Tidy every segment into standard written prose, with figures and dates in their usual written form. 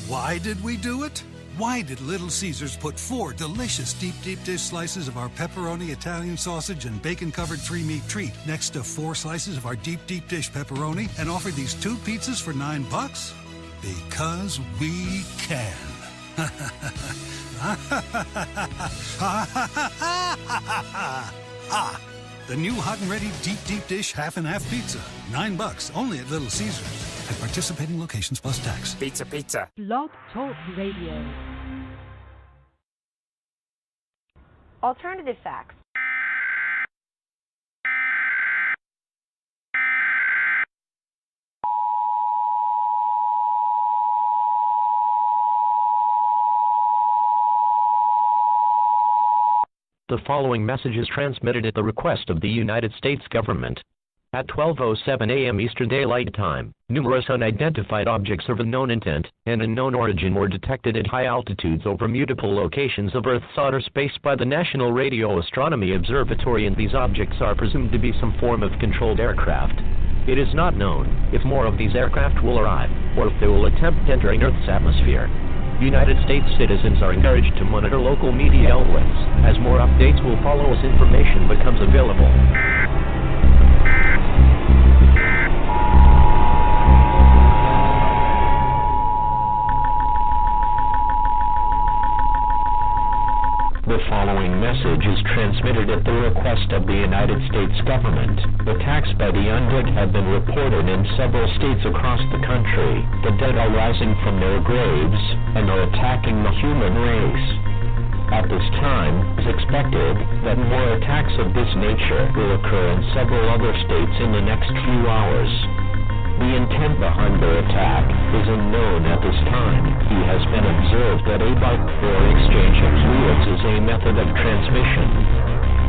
Why did we do it? Why did Little Caesars put 4 delicious deep dish slices of our pepperoni Italian sausage and bacon-covered 3-meat treat next to 4 slices of our deep dish pepperoni and offer these 2 pizzas for $9? Because we can. The new hot and ready deep dish half and half pizza. $9 only at Little Caesars. At participating locations plus tax. Pizza. Blog Talk Radio. Alternative facts. The following message is transmitted at the request of the United States government. At 12:07 a.m. Eastern Daylight Time, numerous unidentified objects of unknown intent and unknown origin were detected at high altitudes over multiple locations of Earth's outer space by the National Radio Astronomy Observatory, and these objects are presumed to be some form of controlled aircraft. It is not known if more of these aircraft will arrive, or if they will attempt entering Earth's atmosphere. United States citizens are encouraged to monitor local media outlets, as more updates will follow as information becomes available. The following message is transmitted at the request of the United States government. Attacks by the undead have been reported in several states across the country. The dead are rising from their graves and are attacking the human race. At this time, it's expected that more attacks of this nature will occur in several other states in the next few hours. The intent behind their attack is unknown at this time. He has been observed that a bike for exchange of fluids is a method of transmission.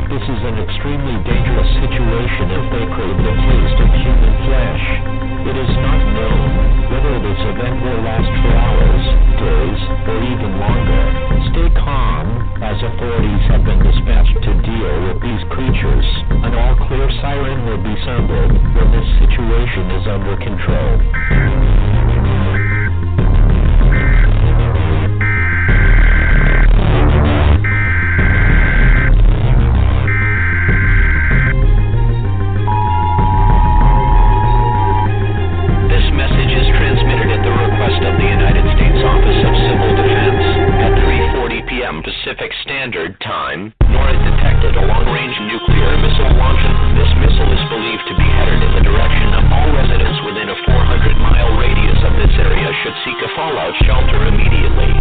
This is an extremely dangerous situation if they crave the taste of human flesh. It is not known whether this event will last for hours, days, or even longer. Stay calm, as authorities have been dispatched to deal with these creatures. An all-clear siren will be sounded when this situation is under control. Pacific Standard Time, nor is detected a long-range nuclear missile launcher. This missile is believed to be headed in the direction of all residents within a 400-mile radius of this area should seek a fallout shelter immediately.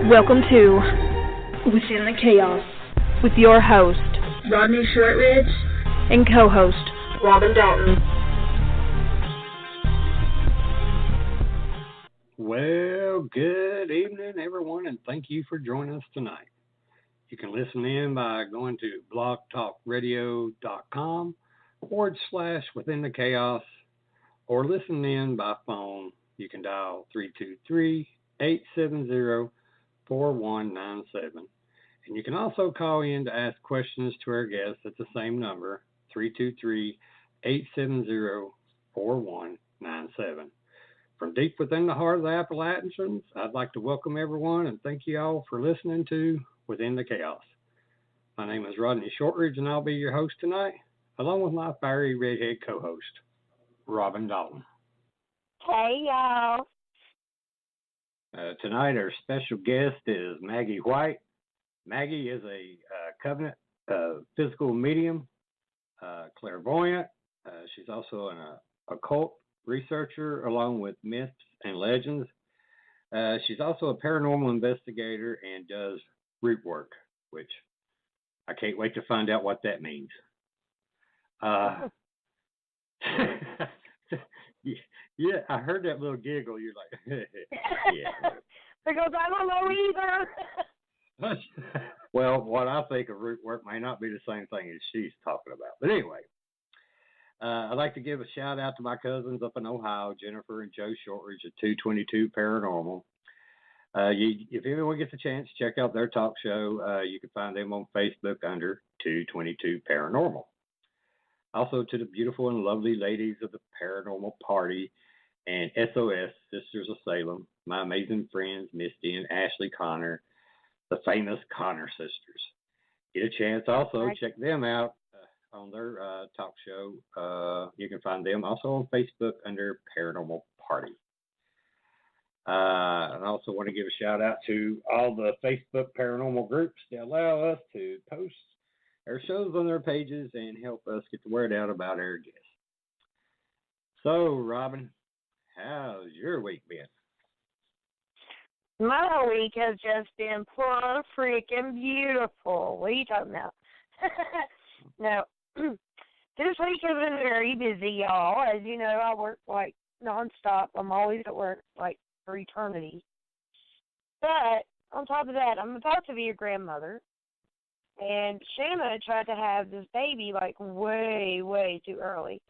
Welcome to Within the Chaos with your host, Rodney Shortridge, and co-host, Robin Dalton. Well, good evening, everyone, and thank you for joining us tonight. You can listen in by going to blogtalkradio.com/Within the Chaos, or listen in by phone. You can dial 323-870-4197. And you can also call in to ask questions to our guests at the same number, 323-870-4197. From deep within the heart of the Appalachians, I'd like to welcome everyone and thank you all for listening to Within the Chaos. My name is Rodney Shortridge, and I'll be your host tonight, along with my fiery redhead co-host, Robin Dalton. Hey, y'all. Tonight, our special guest is Maggie White. Maggie is a covenant physical medium, clairvoyant. She's also an occult researcher, along with myths and legends. She's also a paranormal investigator and does root work, which I can't wait to find out what that means. Yeah, I heard that little giggle. You're like, yeah. Because I don't know either. Well, what I think of root work may not be the same thing as she's talking about. But anyway, I'd like to give a shout out to my cousins up in Ohio, Jennifer and Joe Shortridge at 222 Paranormal. If anyone gets a chance, check out their talk show. You can find them on Facebook under 222 Paranormal. Also to the beautiful and lovely ladies of the Paranormal Party and SOS, Sisters of Salem, my amazing friends, Misty and Ashley Connor, the famous Connor sisters. Get a chance also, check them out on their talk show. You can find them also on Facebook under Paranormal Party. And I also want to give a shout out to all the Facebook paranormal groups that allow us to post our shows on their pages and help us get the word out about our guests. So, Robin, how's your week been? My week has just been plumb freaking beautiful. What are you talking about? No, this week has been very busy, y'all. As you know, I work like nonstop. I'm always at work like for eternity. But on top of that, I'm about to be a grandmother. And Shanna tried to have this baby like way, way too early.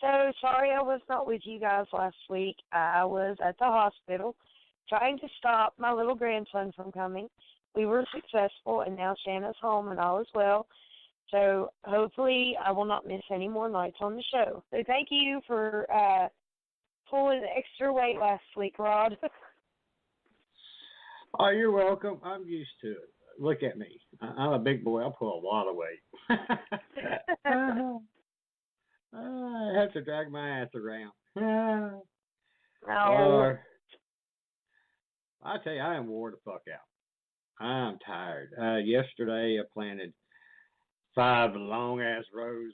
So sorry I was not with you guys last week. I was at the hospital trying to stop my little grandson from coming. We were successful, and now Shanna's home and all is well. So hopefully I will not miss any more nights on the show. So thank you for pulling extra weight last week, Rod. Oh, you're welcome. I'm used to it. Look at me. I'm a big boy. I pull a lot of weight. I have to drag my ass around. Oh. I tell you, I am wore the fuck out. I'm tired. Yesterday, I planted 5 long-ass rows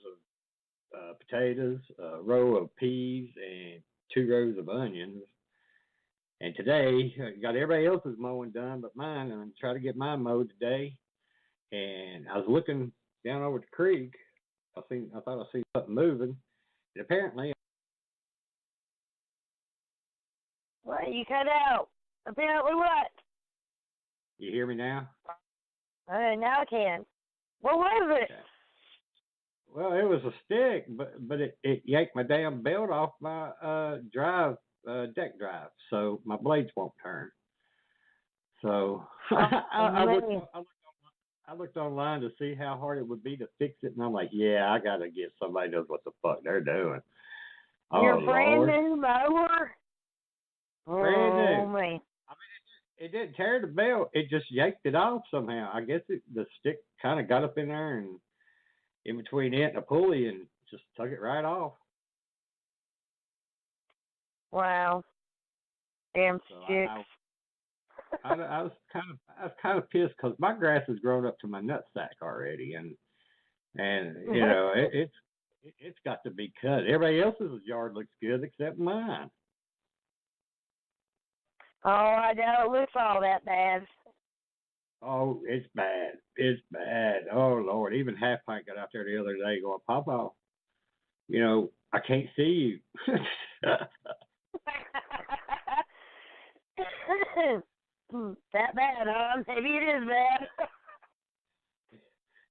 of potatoes, a row of peas, and 2 rows of onions. And today, got everybody else's mowing done but mine. I'm going to try to get mine mowed today. And I was looking down over the creek. I thought I seen something moving. And apparently... What? You cut out. Apparently what? You hear me now? Now I can. What was it? Okay. Well, it was a stick, but it yanked my damn belt off my deck drive, so my blades won't turn. So I looked online to see how hard it would be to fix it, and I'm like, yeah, I gotta get somebody who knows what the fuck they're doing. Your oh, brand Lord. new mower? Brand new. Oh, man. I mean, it didn't tear the belt. It just yanked it off somehow. I guess the stick kind of got up in there and in between it and a pulley and just took it right off. Wow. Damn So sticks. I was kind of pissed because my grass has grown up to my nutsack already, and you know it's got to be cut. Everybody else's yard looks good except mine. Oh, I doubt it looks all that bad. Oh, it's bad. It's bad. Oh, Lord. Even Half Pint got out there the other day going, Papa, you know, I can't see you. That bad, huh? Maybe it is bad.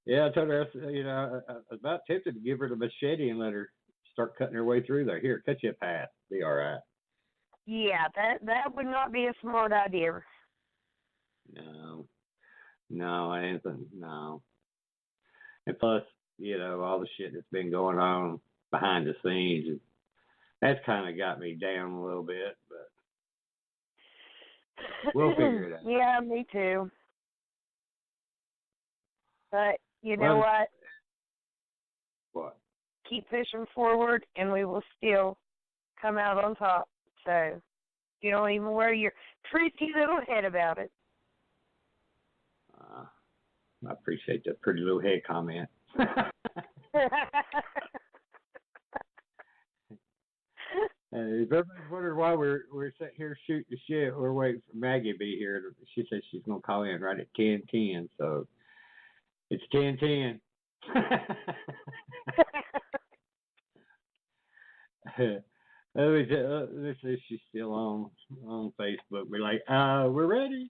Yeah, I told her, you know, I was about tempted to give her the machete and let her start cutting her way through there. Here, cut you a path. Be all right. Yeah, that would not be a smart idea. No, Anthony, no. And plus, you know, all the shit that's been going on behind the scenes, that's kind of got me down a little bit, but we'll figure it out. Yeah, me too. But you know what? What? Keep pushing forward, and we will still come out on top. So You don't even worry your pretty little head about it. I appreciate that pretty little head comment. If everybody's wondering why we're sitting here shooting the shit, we're waiting for Maggie to be here. She said she's gonna call in right at 10:10, so it's 10:10. Let's see if she's still on Facebook. We're like, we're ready.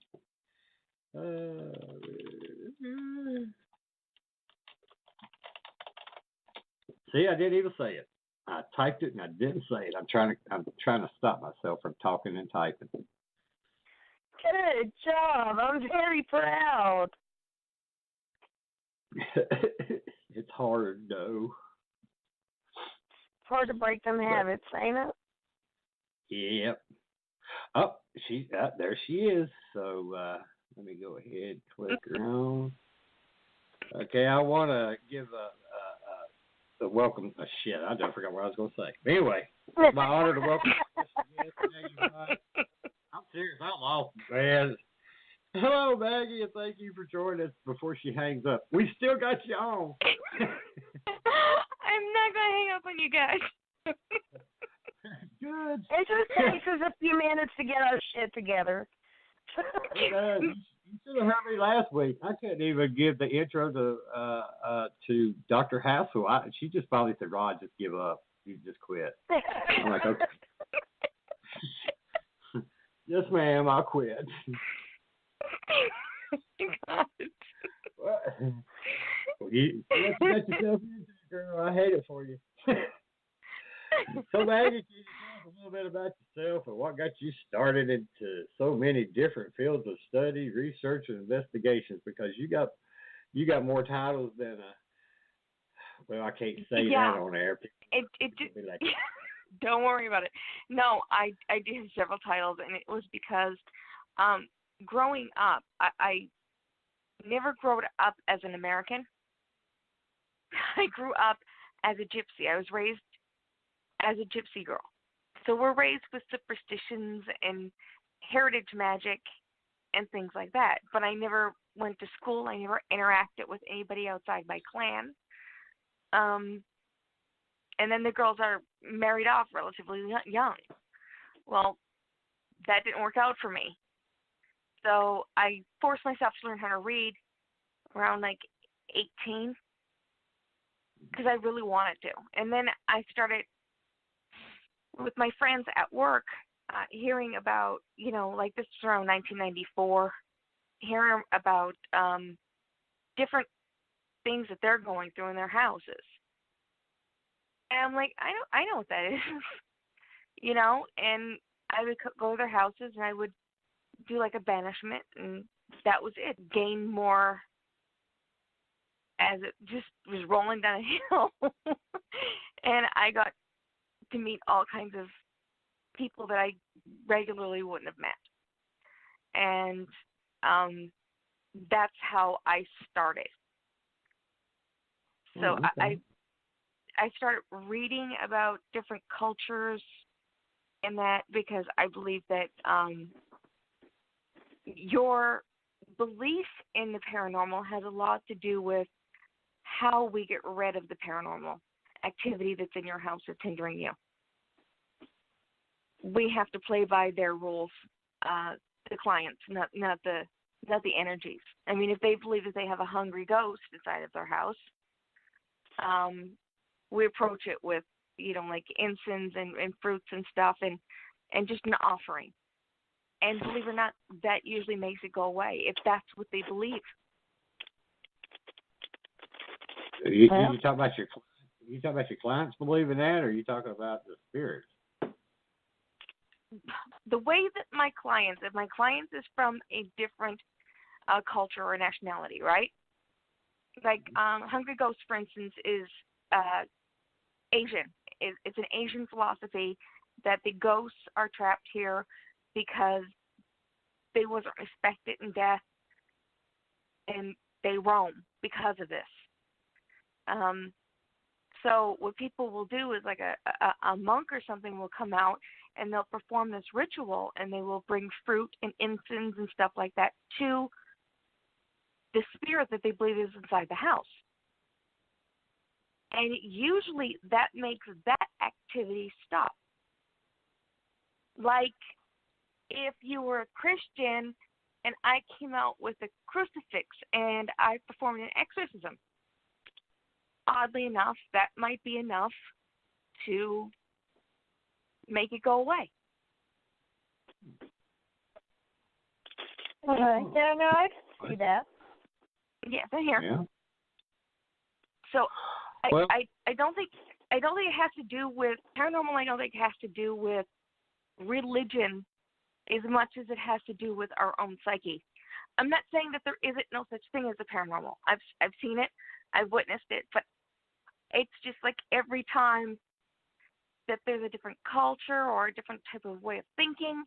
See, I didn't even say it. I typed it and I didn't say it. I'm trying to stop myself from talking and typing. Good job. I'm very proud. It's hard, though. It's hard to break them habits, ain't it? Yep. Oh, there she is. So let me go ahead and click her on. Okay, I want to give a welcome. Shit, I just forgot what I was going to say. But anyway, it's my honor to welcome Maggie White. I'm serious. I'm lost, man. Hello, Maggie, and thank you for joining us before she hangs up. We still got you on. I'm not going to hang up on you guys. Good. It just takes us a few minutes to get our shit together. You should have heard me last week. I couldn't even give the intro to Dr. Hassel. She just finally said, "Rod, just give up. You just quit." I'm like, okay. Yes, ma'am. I'll quit. God. Well, you got yourself into it, girl. I hate it for you. So, Maggie, can you tell us a little bit about yourself and what got you started into so many different fields of study, research, and investigations? Because you got more titles than well, I can't say that on air. Like, don't worry about it. No, I did have several titles, and it was because growing up, I never grew up as an American. I grew up as a gypsy. I was raised as a gypsy girl. So we're raised with superstitions and heritage magic and things like that. But I never went to school. I never interacted with anybody outside my clan. And then the girls are married off relatively young. Well, that didn't work out for me. So I forced myself to learn how to read around like 18 because I really wanted to. And then I started with my friends at work hearing about, like this was around 1994, hearing about different things that they're going through in their houses. And I'm like, I know what that is, and I would go to their houses and I would do like a banishment, and that was it. Gain more as it just was rolling down a hill. And I got to meet all kinds of people that I regularly wouldn't have met. And that's how I started. So okay. I started reading about different cultures and that because I believe that your belief in the paranormal has a lot to do with how we get rid of the paranormal activity that's in your house that's hindering you. We have to play by their rules, the clients, not the energies. I mean, if they believe that they have a hungry ghost inside of their house, we approach it with, like incense and fruits and stuff and just an offering. And believe it or not, that usually makes it go away if that's what they believe. You talking about your clients believing that, or are you talking about the spirits? The way that if my clients is from a different culture or nationality, right? Like Hungry Ghost, for instance, is Asian. It's an Asian philosophy that the ghosts are trapped here because they wasn't respected in death, and they roam because of this. So what people will do is like a monk or something will come out and they'll perform this ritual, and they will bring fruit and incense and stuff like that to the spirit that they believe is inside the house. And usually that makes that activity stop. Like if you were a Christian and I came out with a crucifix and I performed an exorcism, oddly enough, that might be enough to make it go away. Okay. Yeah, no, I can see that. Yes, I hear. Yeah. So Well, I don't think it has to do with paranormal. I don't think it has to do with religion as much as it has to do with our own psyche. I'm not saying that there isn't no such thing as the paranormal. I've seen it, I've witnessed it, but it's just like every time that there's a different culture or a different type of way of thinking,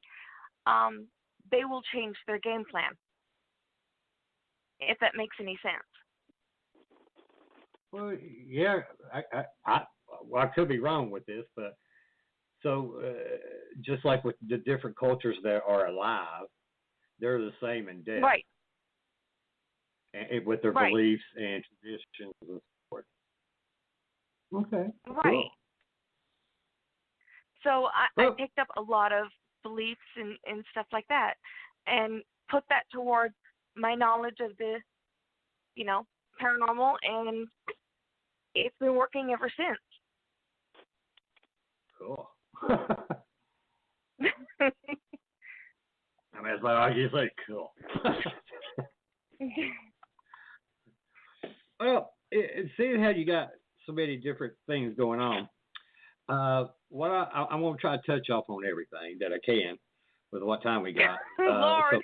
they will change their game plan, if that makes any sense. well, yeah, I could be wrong with this, but so just like with the different cultures that are alive, they're the same in death, Right. and with their Right. beliefs and traditions and so forth. Okay. Right. Cool. So I Well- picked up a lot of beliefs and stuff like that, and put that towards my knowledge of the, paranormal, and it's been working ever since. Cool. I mean, it's like I just say cool. Well, seeing how you got so many different things going on, what I'm going to try to touch off on everything that I can with what time we got. Lord.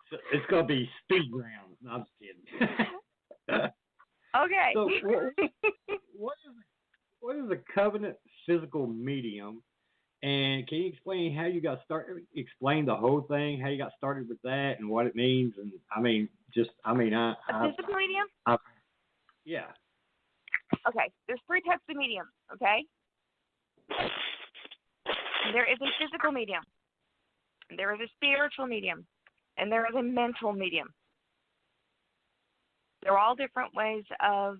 So it's going to be speed round. No, I'm just kidding. Okay. So what is a covenant physical medium? And can you explain how you got started? Explain the whole thing, how you got started with that, and what it means. And a physical medium? Yeah. Okay. There's 3 types of mediums. Okay. There is a physical medium. There is a spiritual medium, and there is a mental medium. They're all different ways of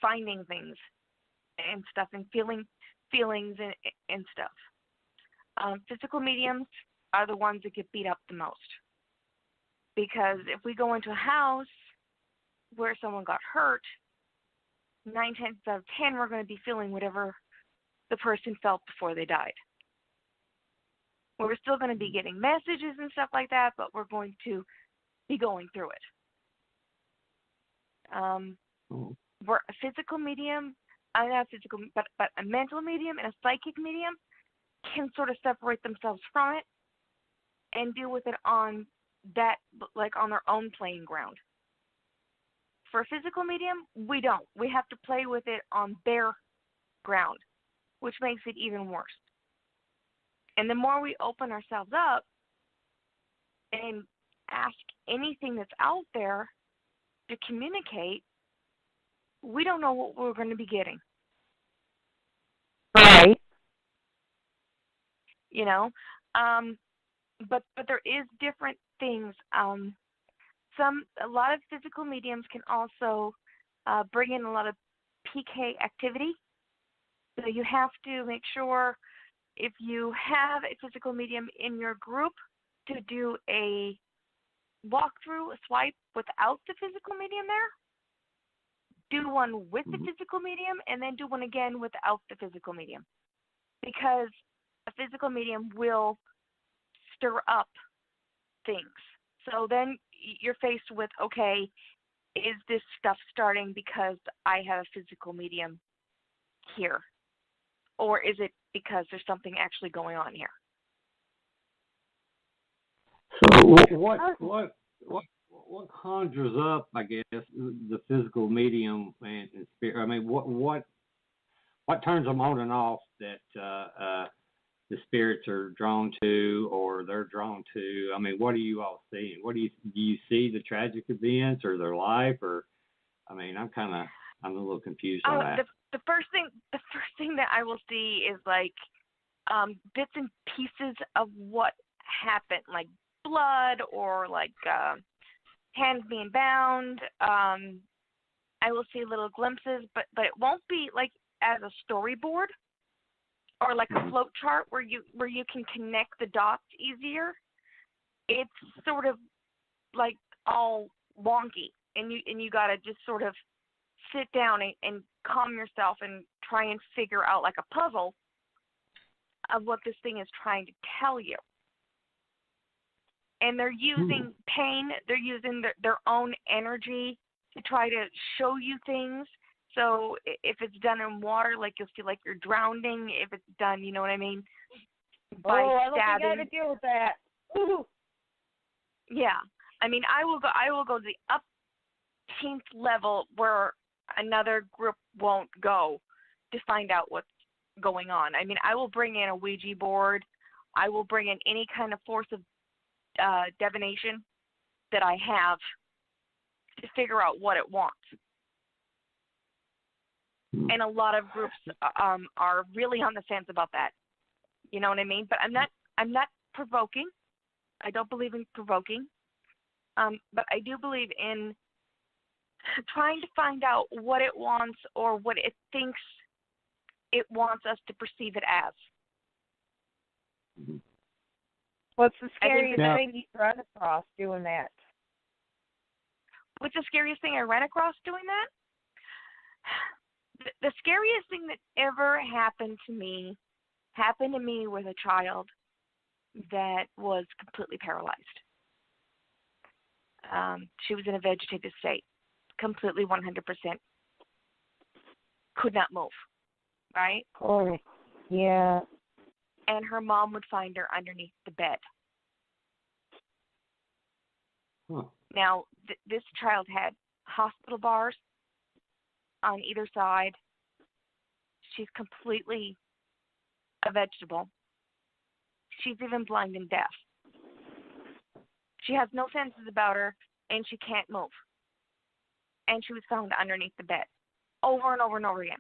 finding things and stuff, and feelings and stuff. Physical mediums are the ones that get beat up the most, because if we go into a house where someone got hurt, 9 times out of 10 we're going to be feeling whatever the person felt before they died. We're still going to be getting messages and stuff like that, but we're going to be going through it. We're a physical medium, not physical, but a mental medium and a psychic medium can sort of separate themselves from it and deal with it on that, like on their own playing ground. For a physical medium, we don't. We have to play with it on their ground, which makes it even worse. And the more we open ourselves up and ask anything that's out there to communicate, we don't know what we're going to be getting. Right. But there is different things. A lot of physical mediums can also bring in a lot of PK activity. So you have to make sure, if you have a physical medium in your group, to do a walkthrough, a swipe without the physical medium there. Do one with the physical medium, and then do one again without the physical medium. Because a physical medium will stir up things. So then you're faced with, okay, is this stuff starting because I have a physical medium here? Or is it because there's something actually going on here? So what conjures up, I guess, the physical medium and spirit? I mean, what turns them on and off that the spirits are drawn to, or they're drawn to? I mean, what are you all seeing? Do you see the tragic events or their life, or? I mean, I'm a little confused on that. the first thing that I will see is like bits and pieces of what happened, like blood or like hands being bound. I will see little glimpses, but it won't be like as a storyboard or like a float chart where you can connect the dots easier. It's sort of like all wonky, and you gotta just sort of sit down and calm yourself and try and figure out like a puzzle of what this thing is trying to tell you. And they're using pain, they're using their own energy to try to show you things. So if it's done in water, like you'll feel like you're drowning. If it's done, you know what I mean, by I don't stabbing. think I have to deal with that. Ooh. Yeah, I mean, I will go to the 18th level where another group won't go to find out what's going on. I mean, I will bring in a Ouija board. I will bring in any kind of force of divination that I have to figure out what it wants. And a lot of groups are really on the fence about that. You know what I mean? But I'm not provoking. I don't believe in provoking. But I do believe in trying to find out what it wants or what it thinks it wants us to perceive it as. What's the scariest Now- thing you run across doing that? What's the scariest thing I ran across doing that? The scariest thing that ever happened to me with a child that was completely paralyzed. She was in a vegetative state, completely 100%. Could not move, right? Oh, yeah. And her mom would find her underneath the bed. Huh. Now, this child had hospital bars on either side. She's completely a vegetable. She's even blind and deaf. She has no senses about her, and she can't move. And she was found underneath the bed over and over and over again.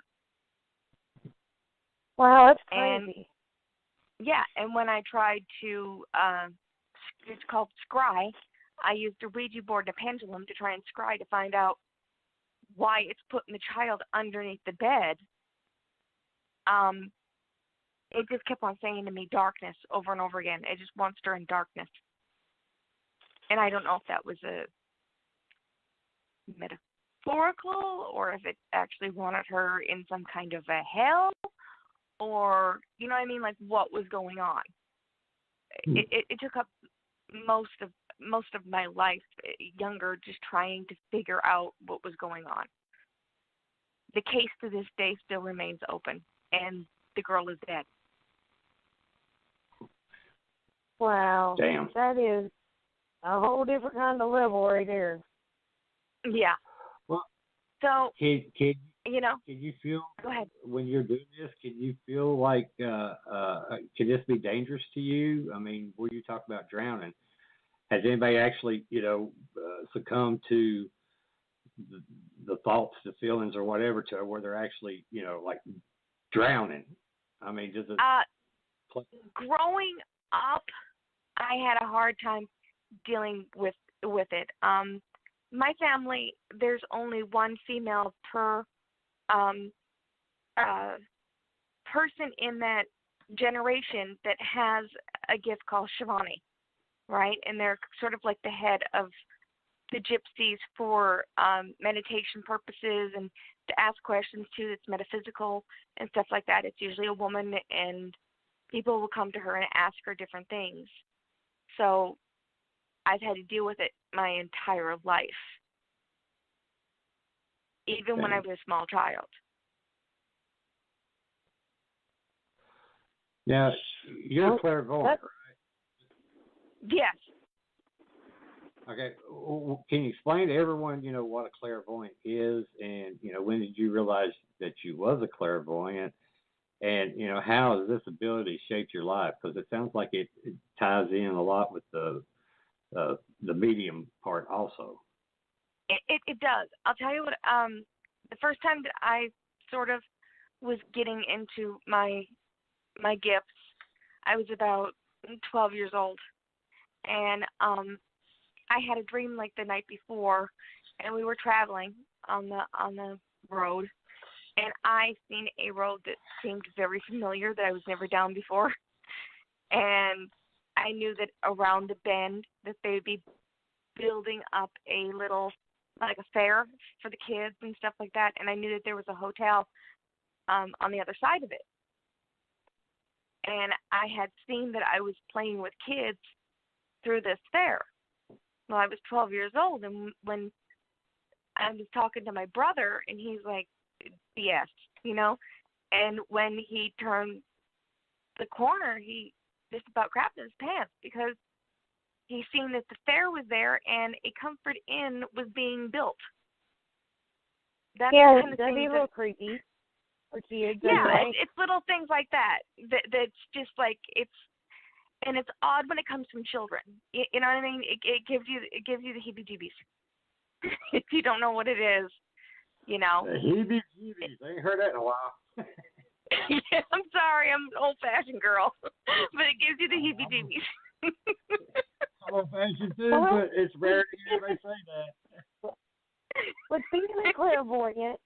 Wow, that's And crazy. yeah, and when I tried to, it's called scry, I used a Ouija board and a pendulum to try and scry to find out why it's putting the child underneath the bed. It just kept on saying to me darkness over and over again. It just wants her in darkness. And I don't know if that was a metaphorical or if it actually wanted her in some kind of a hell or, you know what I mean, like what was going on. It took up most of my life younger just trying to figure out what was going on. The case to this day still remains open, and the girl is dead. Wow. Damn. That is a whole different kind of level right there. Yeah. Well, so, can you know, you feel, go ahead. when you're doing this, can you feel like, can this be dangerous to you? I mean, where you talk about drowning, has anybody actually, succumbed to the thoughts, the feelings, or whatever, to where they're actually, like drowning? I mean, does it? Growing up, I had a hard time dealing with it. My family, there's only one female per person in that generation that has a gift called Shivani, right? And they're sort of like the head of the gypsies for meditation purposes and to ask questions too that's metaphysical and stuff like that. It's usually a woman, and people will come to her and ask her different things. So I've had to deal with it my entire life, even when I was a small child. Now, you're a clairvoyant, right? Yes. Okay. Can you explain to everyone, what a clairvoyant is, and, when did you realize that you was a clairvoyant, and, how has this ability shaped your life? Because it sounds like it ties in a lot with the medium part also. It does. I'll tell you what, the first time that I sort of was getting into my gifts. I was about 12 years old, and I had a dream like the night before, and we were traveling on the road, and I seen a road that seemed very familiar that I was never down before, and I knew that around the bend that they would be building up a little, like a fair for the kids and stuff like that, and I knew that there was a hotel on the other side of it. And I had seen that I was playing with kids through this fair. Well, I was 12 years old, and when I was talking to my brother, and he's like, BS, you know? And when he turned the corner, he just about crapped his pants because he seen that the fair was there and a Comfort Inn was being built. That's yeah, kind of that'd be a little creepy for kids. Yeah, it's little things like that that's just like it's odd when it comes from children. You know what I mean? It gives you the heebie-jeebies if you don't know what it is. You know. The heebie-jeebies. I ain't heard that in a while. Yeah, I'm sorry, I'm an old-fashioned girl, but it gives you the heebie-jeebies. I'm old-fashioned too, but it's rare to hear anybody say that. But speaking of clairvoyant,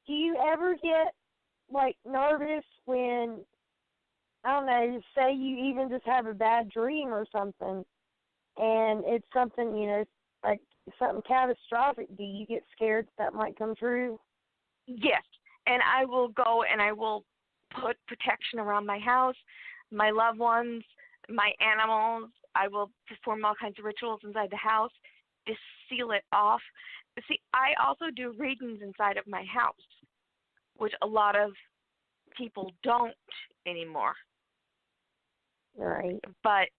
do you ever get like nervous when, I don't know, say you even just have a bad dream or something, and it's something, you know, like something catastrophic? Do you get scared that might come true? Yes, and I will go and I will put protection around my house, my loved ones, my animals. I will perform all kinds of rituals inside the house to seal it off. See, I also do readings inside of my house, which a lot of people don't anymore. Right. But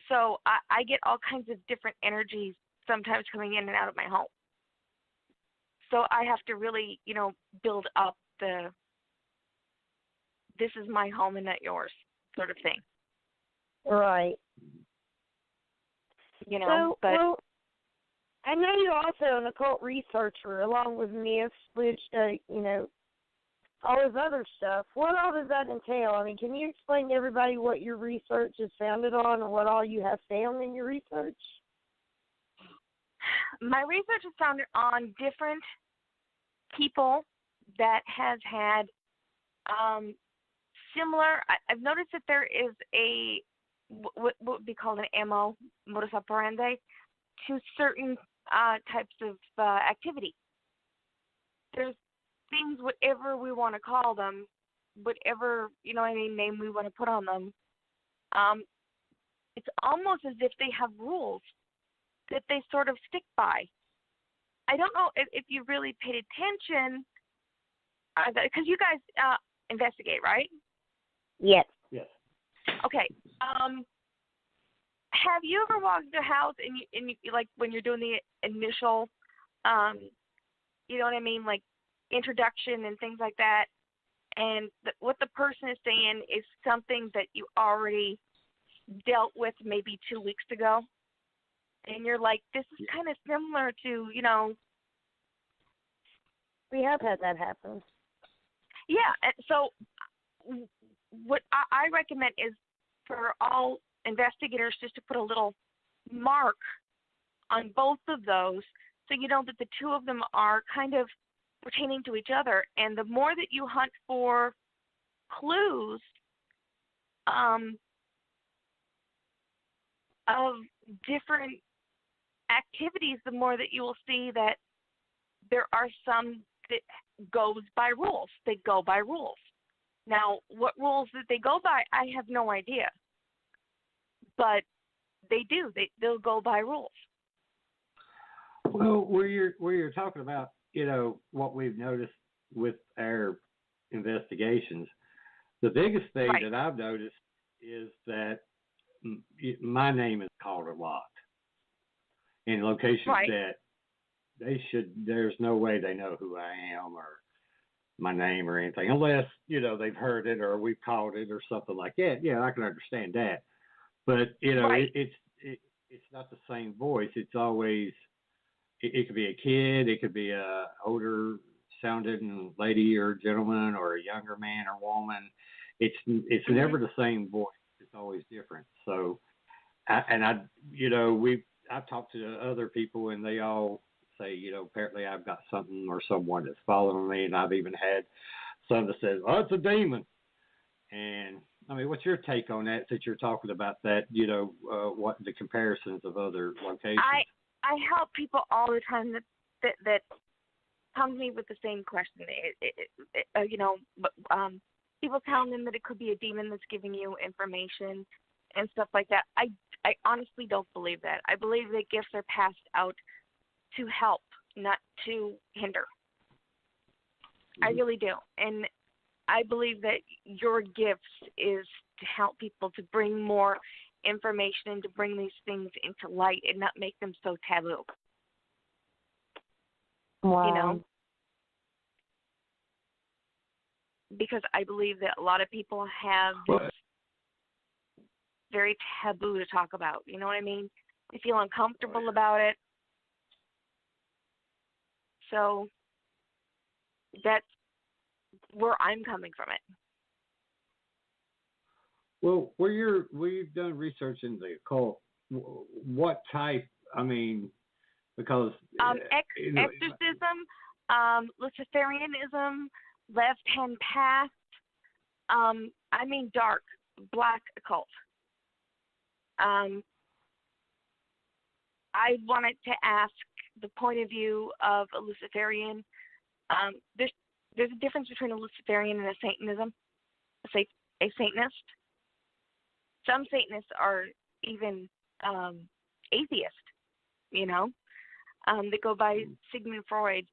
so I get all kinds of different energies sometimes coming in and out of my home. So I have to really, you know, build up this is my home and not yours sort of thing. Right. You know, so, but well, I know you're also an occult researcher along with myths, which, you know, all this other stuff. What all does that entail? I mean, can you explain to everybody what your research is founded on and what all you have found in your research? My research is founded on different people that has had similar. I've noticed that there is a what would be called an MO, modus operandi, to certain types of activity. There's things, whatever we want to call them, whatever, you know what I mean, name we want to put on them. It's almost as if they have rules that they sort of stick by. I don't know if you really paid attention, because you guys investigate, right? Yes. Yes. Okay. Have you ever walked into a house and you like when you're doing the initial, you know what I mean, like introduction and things like that, and what the person is saying is something that you already dealt with maybe 2 weeks ago, and you're like, this is kind of similar to, you know. We have had that happen. Yeah, and so what I recommend is for all investigators just to put a little mark on both of those so you know that the two of them are kind of pertaining to each other. And the more that you hunt for clues of different activities, the more that you will see that there are some that goes by rules. They go by rules. Now, what rules that they go by, I have no idea. But they do. They'll go by rules. Well, where you're talking about, you know, what we've noticed with our investigations, the biggest thing right. that I've noticed is that my name is called a lot in locations right. that there's no way they know who I am or my name or anything, unless, you know, they've heard it or we've called it or something like that. Yeah, I can understand that. But, you know, right. it's not the same voice. It's always, it could be a kid, it could be a older sounding lady or gentleman or a younger man or woman. It's never the same voice. It's always different. So, I've talked to other people and they all say, apparently I've got something or someone that's following me, and I've even had some that says, "Oh, it's a demon." And I mean, what's your take on that? Since you're talking about that, what the comparisons of other locations? I help people all the time that come to me with the same question. People telling them that it could be a demon that's giving you information and stuff like that. I honestly don't believe that. I believe that gifts are passed out to help, not to hinder. I really do. And I believe that your gifts is to help people to bring more information and to bring these things into light and not make them so taboo. Wow. Because I believe that a lot of people have this very taboo to talk about. You know what I mean? They feel uncomfortable about it. So that's where I'm coming from it. Well, we've done research in the occult. What type? I mean, because exorcism, Luciferianism, left-hand path. Dark, black occult. I wanted to ask the point of view of a Luciferian. There's a difference between a Luciferian and a Satanism, a Satanist. Some Satanists are even atheist, They go by Sigmund Freud,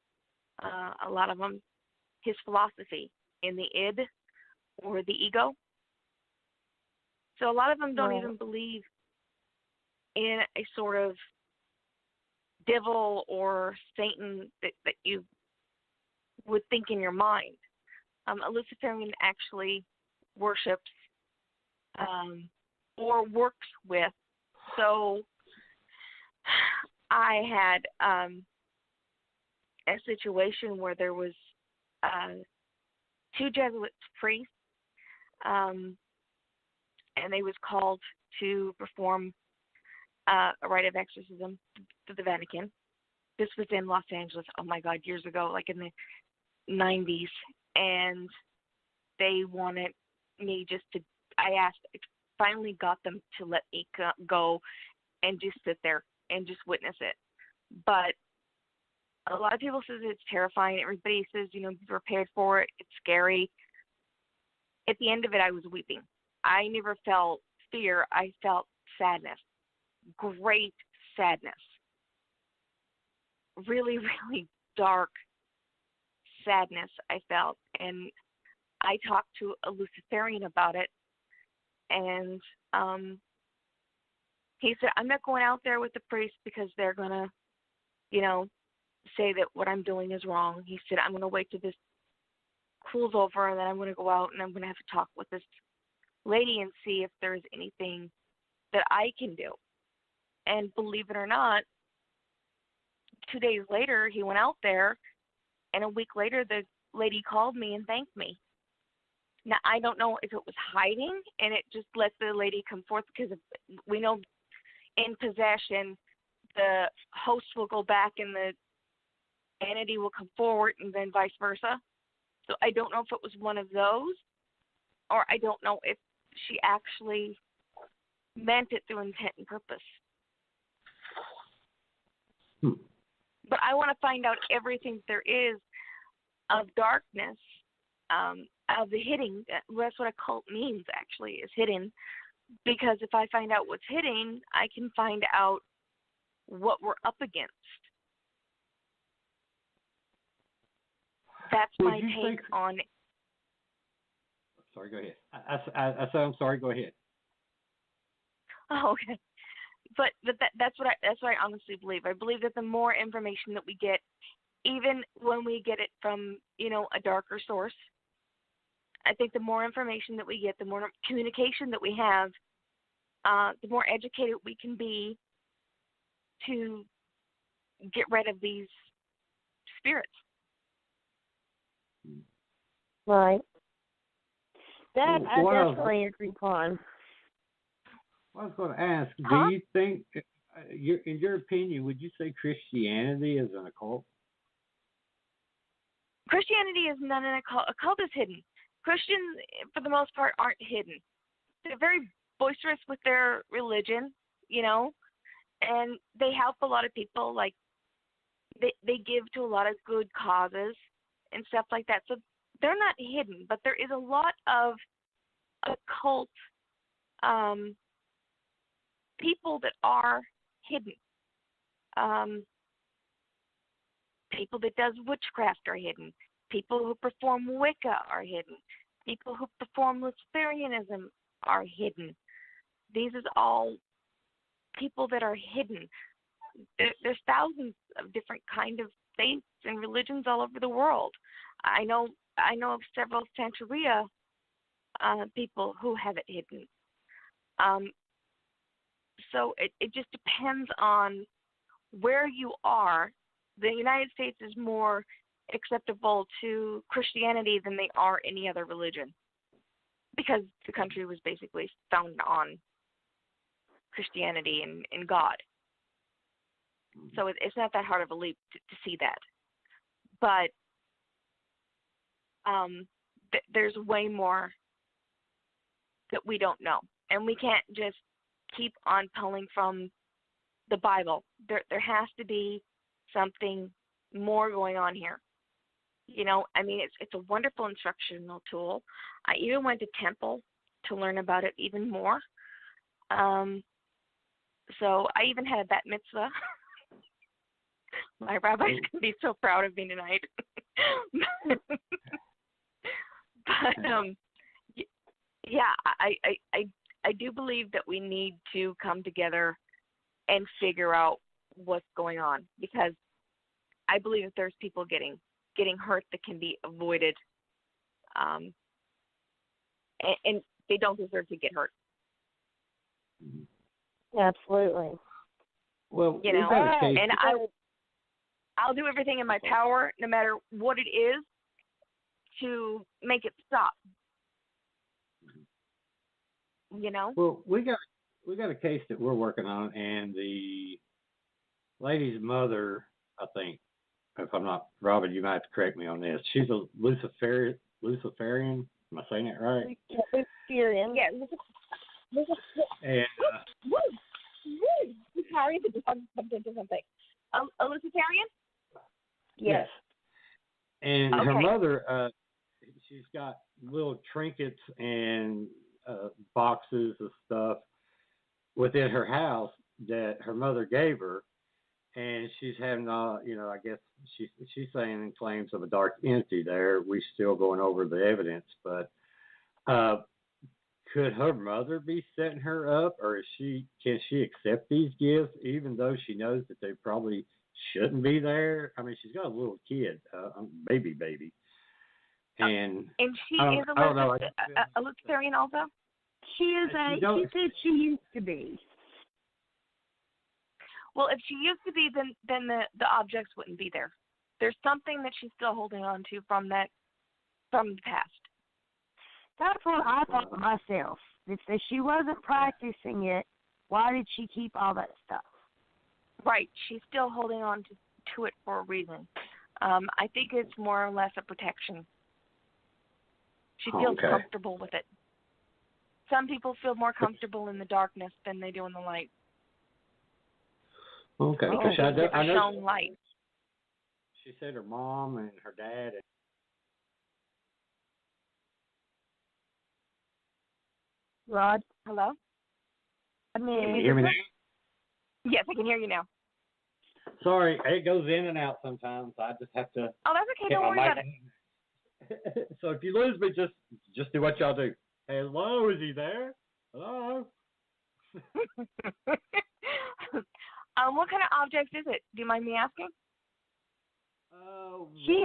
a lot of them, his philosophy in the id or the ego. So a lot of them don't even believe in a sort of devil or Satan that you would think in your mind. A Luciferian actually worships or works with. So I had a situation where there was 2 Jesuit priests, and they was called to perform a rite of exorcism to the Vatican. This was in Los Angeles, oh my God, years ago, like in the 90s. And they wanted me I finally got them to let me go and just sit there and just witness it. But a lot of people says it's terrifying. Everybody says, be prepared for it. It's scary. At the end of it, I was weeping. I never felt fear. I felt sadness. Great sadness. Really, really dark sadness I felt. And I talked to a Luciferian about it. And he said, I'm not going out there with the priest because they're going to, say that what I'm doing is wrong. He said, I'm going to wait till this cools over, and then I'm going to go out and I'm going to have to talk with this lady and see if there's anything that I can do. And believe it or not, 2 days later, he went out there, and a week later, the lady called me and thanked me. Now, I don't know if it was hiding, and it just let the lady come forth, because we know in possession, the host will go back and the entity will come forward, and then vice versa. So I don't know if it was one of those, or I don't know if she actually meant it through intent and purpose. But I want to find out everything there is of darkness, of the hidden. That's what a cult means, actually, is hidden. Because if I find out what's hidden, I can find out what we're up against. That's my take on it. Sorry, go ahead. I said I'm sorry. Go ahead. Oh, okay. But that's what I honestly believe. I believe that the more information that we get, even when we get it from a darker source, I think the more information that we get, the more communication that we have, the more educated we can be to get rid of these spirits. Right. That I Well, definitely agree upon. I was going to ask, Huh? do you think, in your opinion, would you say Christianity is an occult? Christianity is not an occult. A cult is hidden. Christians, for the most part, aren't hidden. They're very boisterous with their religion, and they help a lot of people. Like they give to a lot of good causes and stuff like that. So they're not hidden, but there is a lot of occult people that are hidden. People that does witchcraft are hidden. People who perform Wicca are hidden. People who perform Luciferianism are hidden. These is all people that are hidden. There's thousands of different kind of faiths and religions all over the world. I know of several Santeria people who have it hidden. So it just depends on where you are. The United States is more acceptable to Christianity than they are any other religion, because the country was basically founded on Christianity and God. So it's not that hard of a leap to see that. But there's way more that we don't know, and we can't just keep on pulling from the Bible. There has to be something more going on here. It's a wonderful instructional tool. I even went to temple to learn about it even more. So I even had a bat mitzvah. My rabbis can be so proud of me tonight. But yeah, I do believe that we need to come together and figure out what's going on, because I believe that there's people getting hurt that can be avoided, and they don't deserve to get hurt. Absolutely. Well, and I'll do everything in my power, no matter what it is, to make it stop. Well, we got a case that we're working on, and the lady's mother, I think, if I'm not, Robin, you might have to correct me on this. She's a Luciferian. Am I saying that right? Luciferian. Yeah. And Sorry if it bumped into something. A Luciferian? Yes. And Okay. her mother, she's got little trinkets and boxes of stuff within her house that her mother gave her, and she's having, I guess she's saying and claims of a dark entity there. We're still going over the evidence, but could her mother be setting her up, or can she accept these gifts even though she knows that they probably shouldn't be there? I mean, she's got a little kid, baby, and she I is don't know. a Luciferian also? She is she said she used to be. Well, if she used to be, then the objects wouldn't be there. There's something that she's still holding on to from the past. That's what I thought myself. If she wasn't practicing it, why did she keep all that stuff? Right. She's still holding on to it for a reason. I think it's more or less a protection. She feels comfortable with it. Some people feel more comfortable in the darkness than they do in the light. Okay. I know shown light. She said her mom and her dad. Rod? Hello? I mean, Can you hear me now? Yes, I can hear you now. Sorry, it goes in and out sometimes. I just have to. Oh, that's okay. Don't worry about it. So if you lose me, just do what y'all do. Hello, is he there? Hello. What kind of object is it? Do you mind me asking? She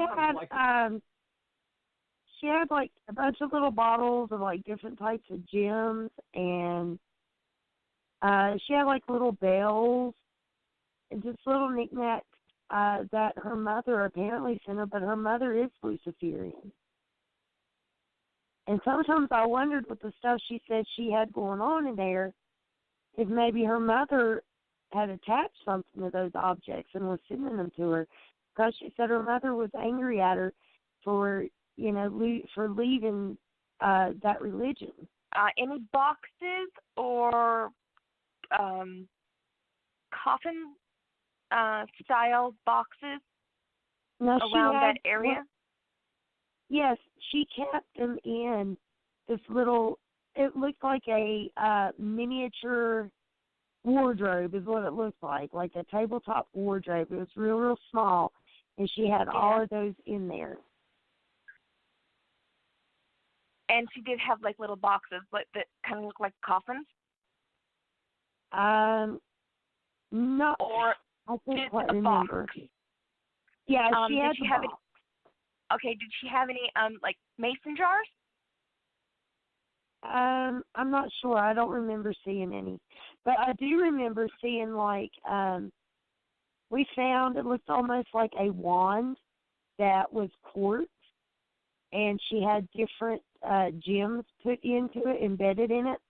had like a bunch of little bottles of like different types of gems, and she had like little bells and just little knickknacks that her mother apparently sent her, but her mother is Luciferian. And sometimes I wondered with the stuff she said she had going on in there, if maybe her mother had attached something to those objects and was sending them to her. Because she said her mother was angry at her for, for leaving that religion. Any boxes or coffin style boxes around that area? Yes, she kept them in this little, it looked like a miniature wardrobe is what it looked like a tabletop wardrobe. It was real, real small, and she had all of those in there. And she did have like little boxes that kind of look like coffins? No. Or I can't quite a remember. Box? Yeah, she had did she have any, okay, did she have any like mason jars? I'm not sure. I don't remember seeing any. But I do remember seeing we found it looked almost like a wand that was quartz, and she had different gems put into it, embedded in it.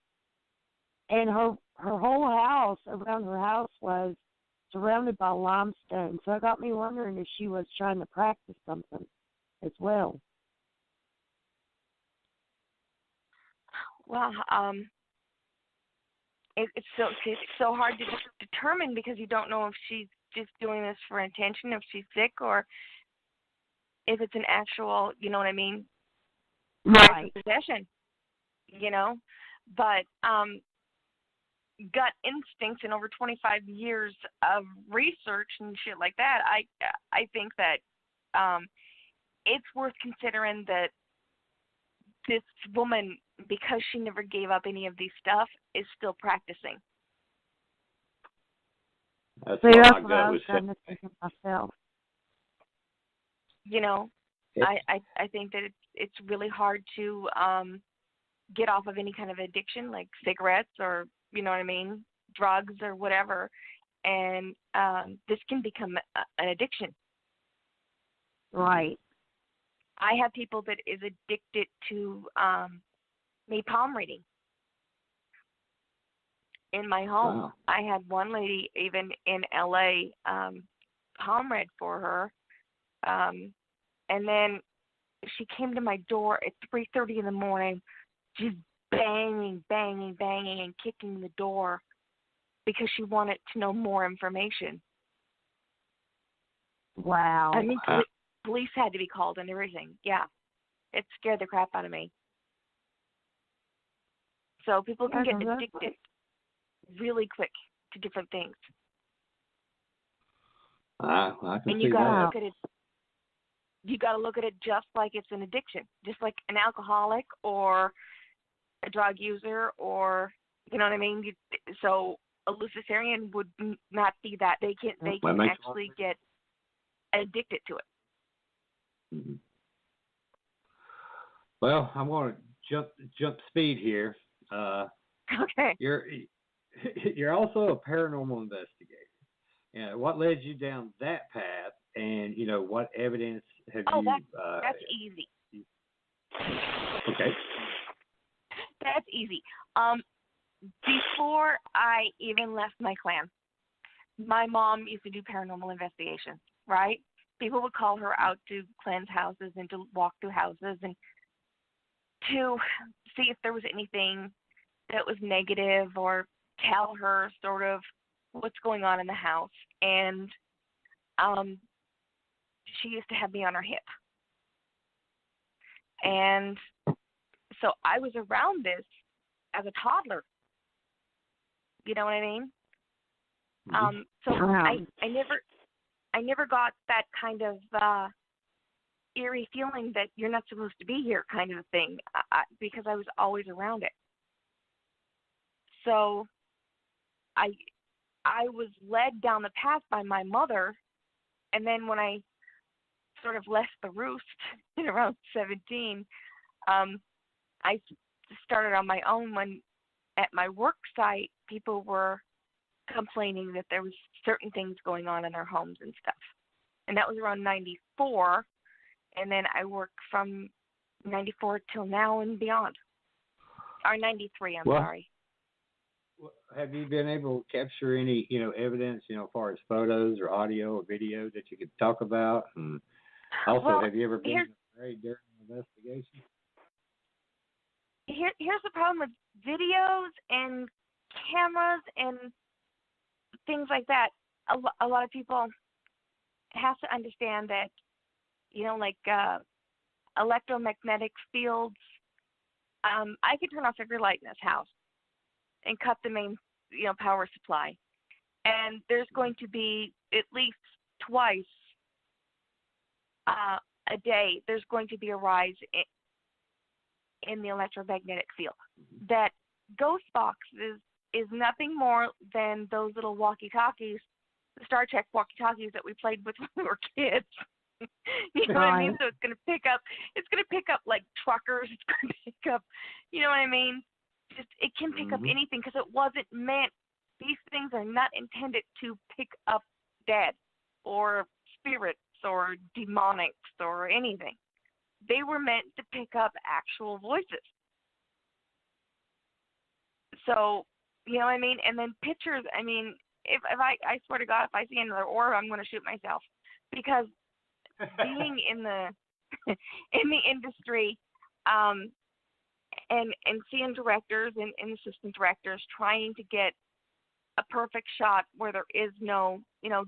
And her whole house, around her house, was surrounded by limestone. So it got me wondering if she was trying to practice something as well. Well, it's so hard to determine because you don't know if she's just doing this for intention, if she's sick, or if it's an actual, you know what I mean, right, possession. But gut instincts and over 25 years of research and shit like that, I think that it's worth considering that this woman, because she never gave up any of these stuff, is still practicing. That's what my I gut was was trying to think of myself. I think that it's really hard to get off of any kind of addiction, like cigarettes or, you know what I mean, drugs or whatever, and this can become an addiction. Right. I have people that is addicted to me palm reading in my home. Wow. I had one lady even in LA palm read for her, and then she came to my door at 3:30 in the morning, just banging, and kicking the door because she wanted to know more information. Wow. I mean, police had to be called and everything. Yeah, it scared the crap out of me. So people can get addicted really quick to different things. I can and see you gotta that. look at it. You gotta look at it just like it's an addiction, just like an alcoholic or a drug user, or you know what I mean. So a Luciferian would not be that. They can actually get addicted to it. Mm-hmm. Well, I'm going to jump speed here. Okay. You're also a paranormal investigator. What led you down that path, and what evidence have you? That's easy. Okay. That's easy. Before I even left my clan, my mom used to do paranormal investigations, right? People would call her out to cleanse houses and to walk through houses and to see if there was anything that was negative or tell her sort of what's going on in the house. And she used to have me on her hip. And so I was around this as a toddler. You know what I mean? So I never got that kind of eerie feeling that you're not supposed to be here kind of a thing, because I was always around it. So I was led down the path by my mother, and then when I sort of left the roost in around 17, I started on my own when at my work site people were complaining that there was certain things going on in their homes and stuff. And that was around 94. And then I worked from '94 till now and beyond. Or '93, I'm sorry. Have you been able to capture any, evidence, as far as photos or audio or video that you could talk about? And also, have you ever been afraid during an investigation? Here's the problem with videos and cameras and things like that. A lot of people have to understand that, electromagnetic fields. I could turn off every light in this house and cut the main, power supply. And there's going to be at least twice a day, there's going to be a rise in the electromagnetic field. That ghost box is nothing more than those little walkie-talkies, the Star Trek walkie-talkies that we played with when we were kids. You know what I mean? So it's going to pick up like truckers. It's going to pick up, you know what I mean? It can pick up anything because it wasn't meant. These things are not intended to pick up dead or spirits or demonics or anything. They were meant to pick up actual voices. So, you know what I mean? And then pictures, I mean, if I swear to God, if I see another orb, I'm going to shoot myself. Because being in the industry, and seeing directors and assistant directors trying to get a perfect shot where there is no,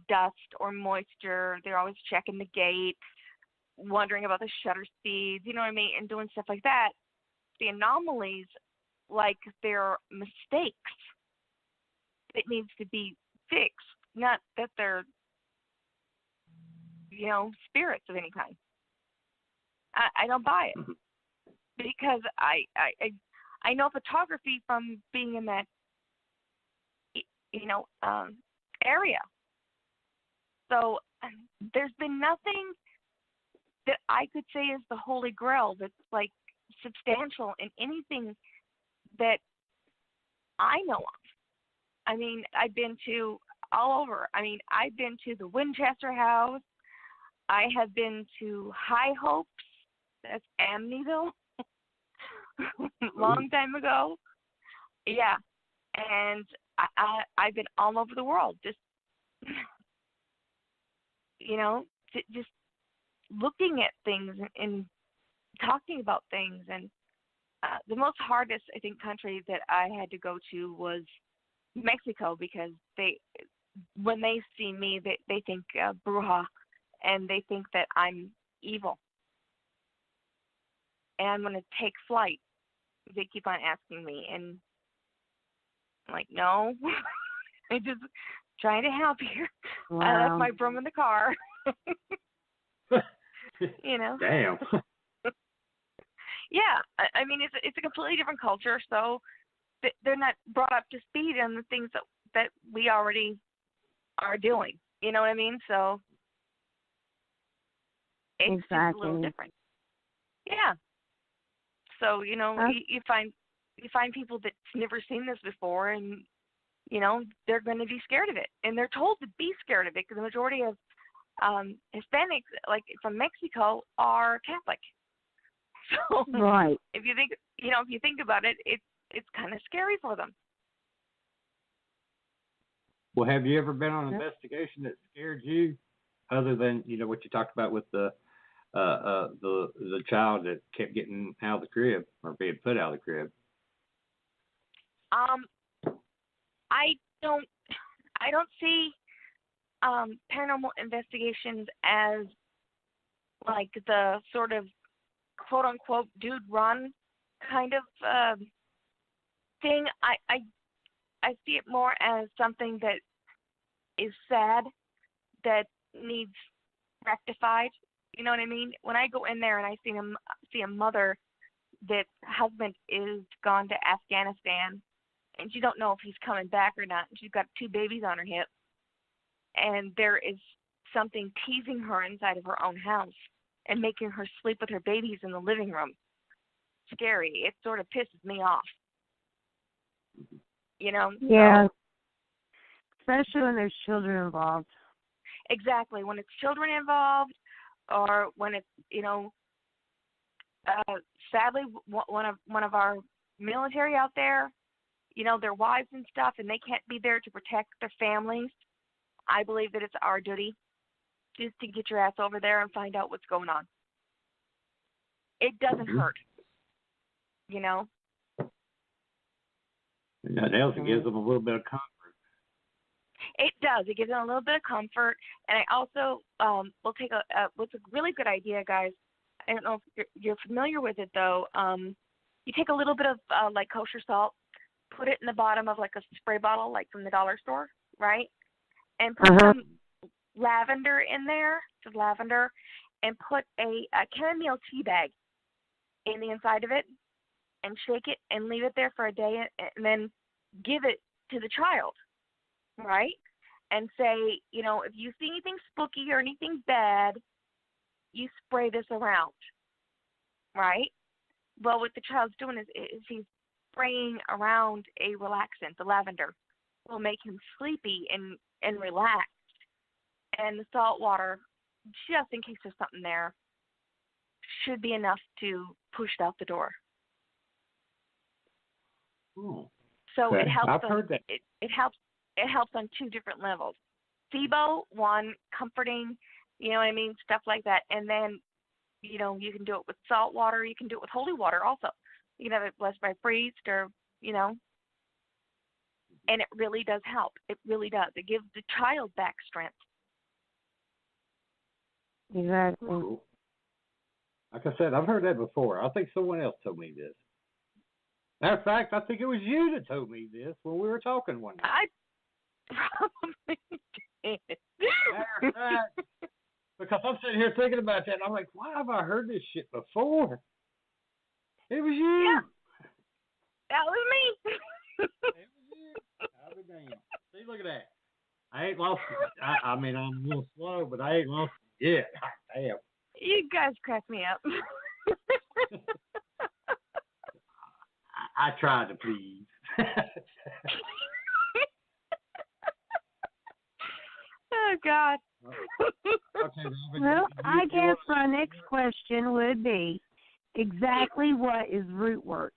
dust or moisture. They're always checking the gate, wondering about the shutter speeds, you know what I mean, and doing stuff like that. The anomalies, like they're mistakes that needs to be fixed, not that they're, spirits of any kind. I don't buy it because I know photography from being in that, area. So there's been nothing that I could say is the Holy Grail that's like substantial in anything that I know of. I mean, I've been to all over. I mean, I've been to the Winchester House. I have been to High Hopes. That's Amityville. Long time ago. Yeah. And I've been all over the world, just, just looking at things and talking about things. And the most hardest, I think, country that I had to go to was Mexico, because when they see me, they think bruja, and they think that I'm evil. And I'm going to take flight. They keep on asking me, and I'm like, no, I'm just trying to help here. Wow. I left my broom in the car. Damn. Yeah, I mean, it's a completely different culture, so they're not brought up to speed on the things that we already are doing. You know what I mean? So it's just a little different. Yeah. So, you find people that's never seen this before, and, they're going to be scared of it. And they're told to be scared of it because the majority of Hispanics, like from Mexico, are Catholic. So right. If you think about it, it's kind of scary for them. Well, have you ever been on an investigation that scared you, other than what you talked about with the child that kept getting out of the crib or being put out of the crib? I don't see paranormal investigations as like the sort of quote unquote dude run kind of thing. I see it more as something that is sad, that needs rectified. You know what I mean? When I go in there and I see a mother that husband is gone to Afghanistan, and she don't know if he's coming back or not. And she's got 2 babies on her hip, and there is something teasing her inside of her own house and making her sleep with her babies in the living room. Scary. It sort of pisses me off. Yeah. So, especially when there's children involved. Exactly. When it's children involved, or when it's, sadly, one of our military out there, their wives and stuff, and they can't be there to protect their families. I believe that it's our duty just to get your ass over there and find out what's going on. It doesn't hurt, Yeah, it also gives them a little bit of comfort. It does. It gives them a little bit of comfort. And I also will take what's a really good idea, guys. I don't know if you're familiar with it, though. You take a little bit of, like, kosher salt, put it in the bottom of, like, a spray bottle, like from the dollar store, right? And put some lavender in there, just lavender, and put a chamomile tea bag in the inside of it and shake it and leave it there for a day and then give it to the child, right? And say, if you see anything spooky or anything bad, you spray this around, right? Well, what the child's doing is he's spraying around a relaxant. The lavender will make him sleepy and relaxed. And the salt water, just in case there's something there, should be enough to push it out the door. Oh, so okay. it helps. I've heard that. It helps. It helps on two different levels. SIBO, one, comforting, stuff like that. And then, you can do it with salt water. You can do it with holy water also. You can have it blessed by a priest or, and it really does help. It really does. It gives the child back strength. Exactly. Cool. Like I said, I've heard that before. I think someone else told me this. Matter of fact, I think it was you that told me this when we were talking one night. I probably did. Matter of fact, because I'm sitting here thinking about that, and I'm like, why have I heard this shit before? It was you. Yeah. That was me. It was you. I'll be damned. See, look at that. I ain't lost it. I mean, I'm a little slow, but I ain't lost it yet. Damn. You guys crack me up. I tried to please. Oh, God. Okay, Robin, Well, I guess my next question would be, exactly what is root work?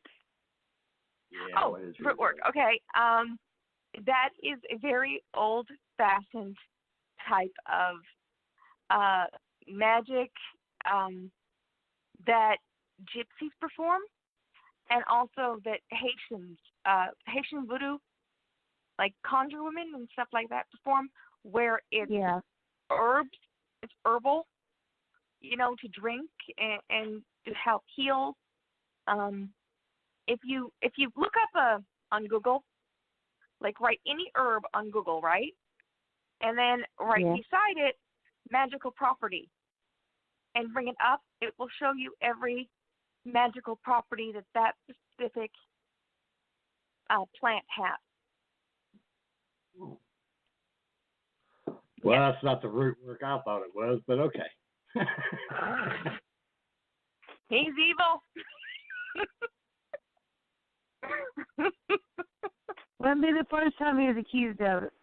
Yeah, what is root work. Okay. That is a very old-fashioned type of magic that gypsies perform, and also that Haitian voodoo, like conjure women and stuff like that, perform, where it's herbs, it's herbal, to drink and to help heal. If you look up on Google, like write any herb on Google, right? And then right beside it, magical property, and bring it up, it will show you every magical property that specific plant has. Well, that's not the root work I thought it was, but okay. He's evil. Wouldn't be the first time he was accused of it.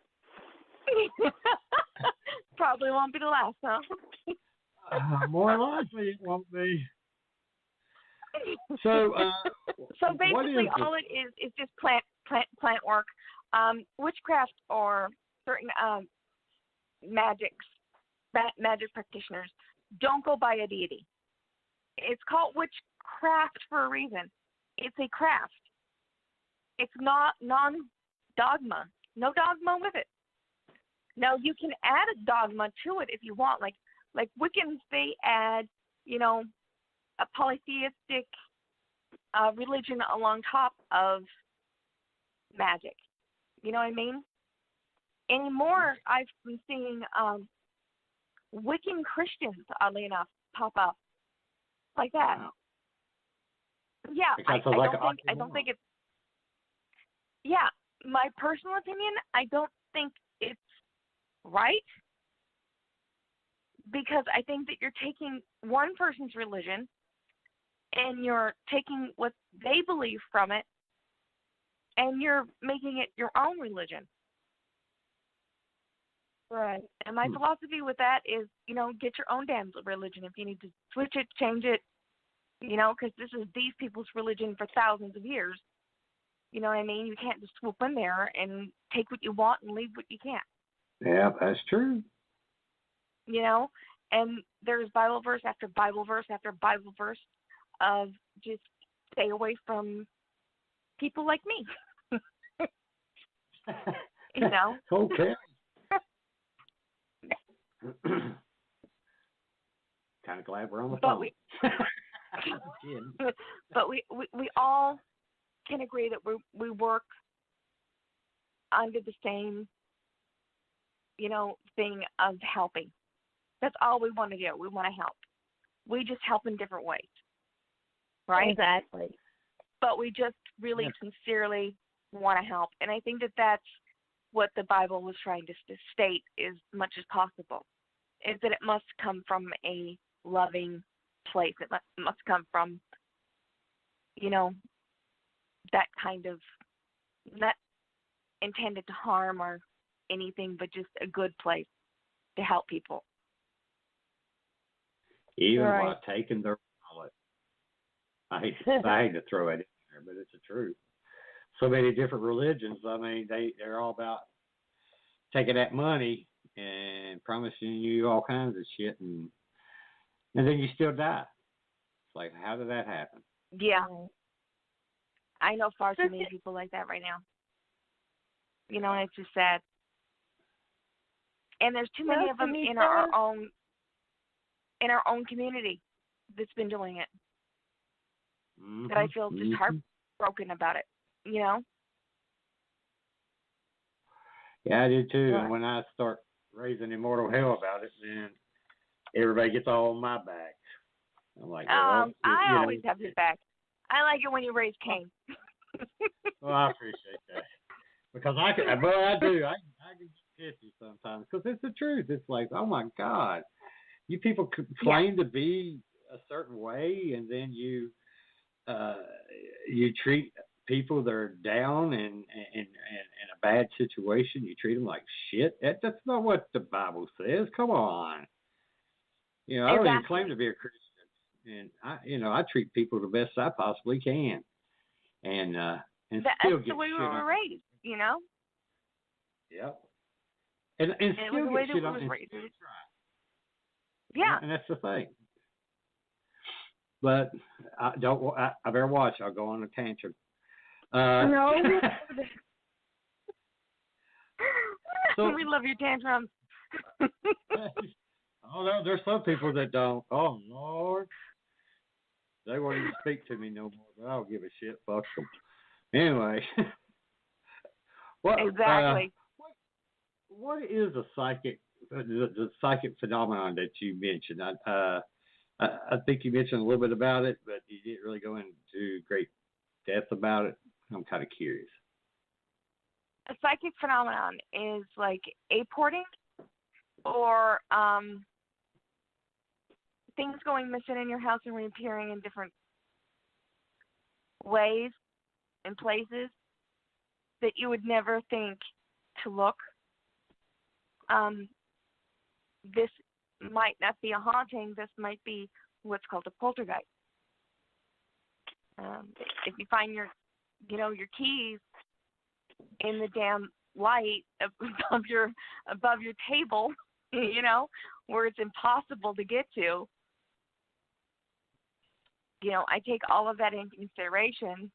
Probably won't be the last, huh? More likely it won't be. So basically, all it is just plant work. Witchcraft or certain magic practitioners don't go by a deity. It's called witchcraft for a reason. It's a craft. It's not non-dogma. No dogma with it. Now, you can add a dogma to it if you want. Like Wiccans, they add, a polytheistic religion along top of magic. You know what I mean? Anymore, I've been seeing Wiccan Christians, oddly enough, pop up like that. Wow. Yeah, I don't think it's. Yeah, my personal opinion, I don't think it's right, because I think that you're taking one person's religion and you're taking what they believe from it and you're making it your own religion. Right. And my philosophy with that is, get your own damn religion. If you need to switch it, change it, You know, because this is these people's religion for thousands of years. You know what I mean? You can't just swoop in there and take what you want and leave what you can't. Yeah, that's true. You know, and there's Bible verse after Bible verse after Bible verse of just stay away from people like me. You know? Okay. Kind of glad we're on the phone. But we all can agree that we work under the same, you know, thing of helping. That's all we want to do. We want to help. We just help in different ways, right? Exactly. But we just really sincerely want to help. And I think that that's what the Bible was trying to state as much as possible, is that it must come from a loving place. It must come from, you know, that kind of, not intended to harm or anything, but just a good place to help people. Even while taking their wallet. I hate to throw it in there, but it's the truth. So many different religions, I mean, they're all about taking that money and promising you all kinds of shit, and then you still die. It's like, how did that happen? Yeah. I know far too many people like that right now. You know, and it's just sad. And there's too many of them in our own community that's been doing it. Mm-hmm. That I feel just heartbroken about it, you know? Yeah, I do too. And when I start raising immortal hell about it, then everybody gets all on my back. I'm like, well, I always have your back. I like it when you raise Cain. Well, I appreciate that. Because I do. I can get pissy sometimes because it's the truth. It's like, oh my God, you people claim to be a certain way, and then you treat people that are down and in a bad situation. You treat them like shit. That's not what the Bible says. Come on. You know, I don't even claim to be a Christian, and I treat people the best I possibly can, and still get the way we were raised, you know. Yep. And still get shit on. Yeah. And that's the thing. But I better watch. I'll go on a tantrum. No. So, we love your tantrums. Oh no, there's some people that don't. Oh Lord, they won't even speak to me no more. But I don't give a shit. Fuck them. Anyway, exactly. What is a psychic? The psychic phenomenon that you mentioned. I think you mentioned a little bit about it, but you didn't really go into great depth about it. I'm kind of curious. A psychic phenomenon is like apporting or things going missing in your house and reappearing in different ways and places that you would never think to look. This might not be a haunting. This might be what's called a poltergeist. If you find your keys in the damn light above your table, you know, where it's impossible to get to, you know, I take all of that into consideration,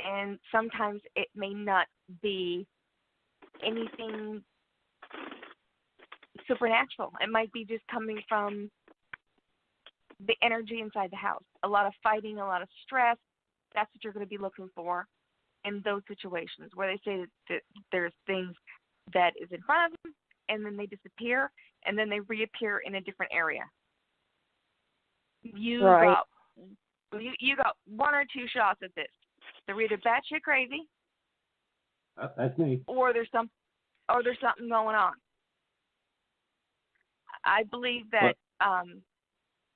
and sometimes it may not be anything supernatural. It might be just coming from the energy inside the house. A lot of fighting, a lot of stress. That's what you're going to be looking for in those situations where they say that there's things that is in front of them, and then they disappear, and then they reappear in a different area. You got one or two shots at this. They're either batshit crazy. That's me. Or there's something going on. I believe that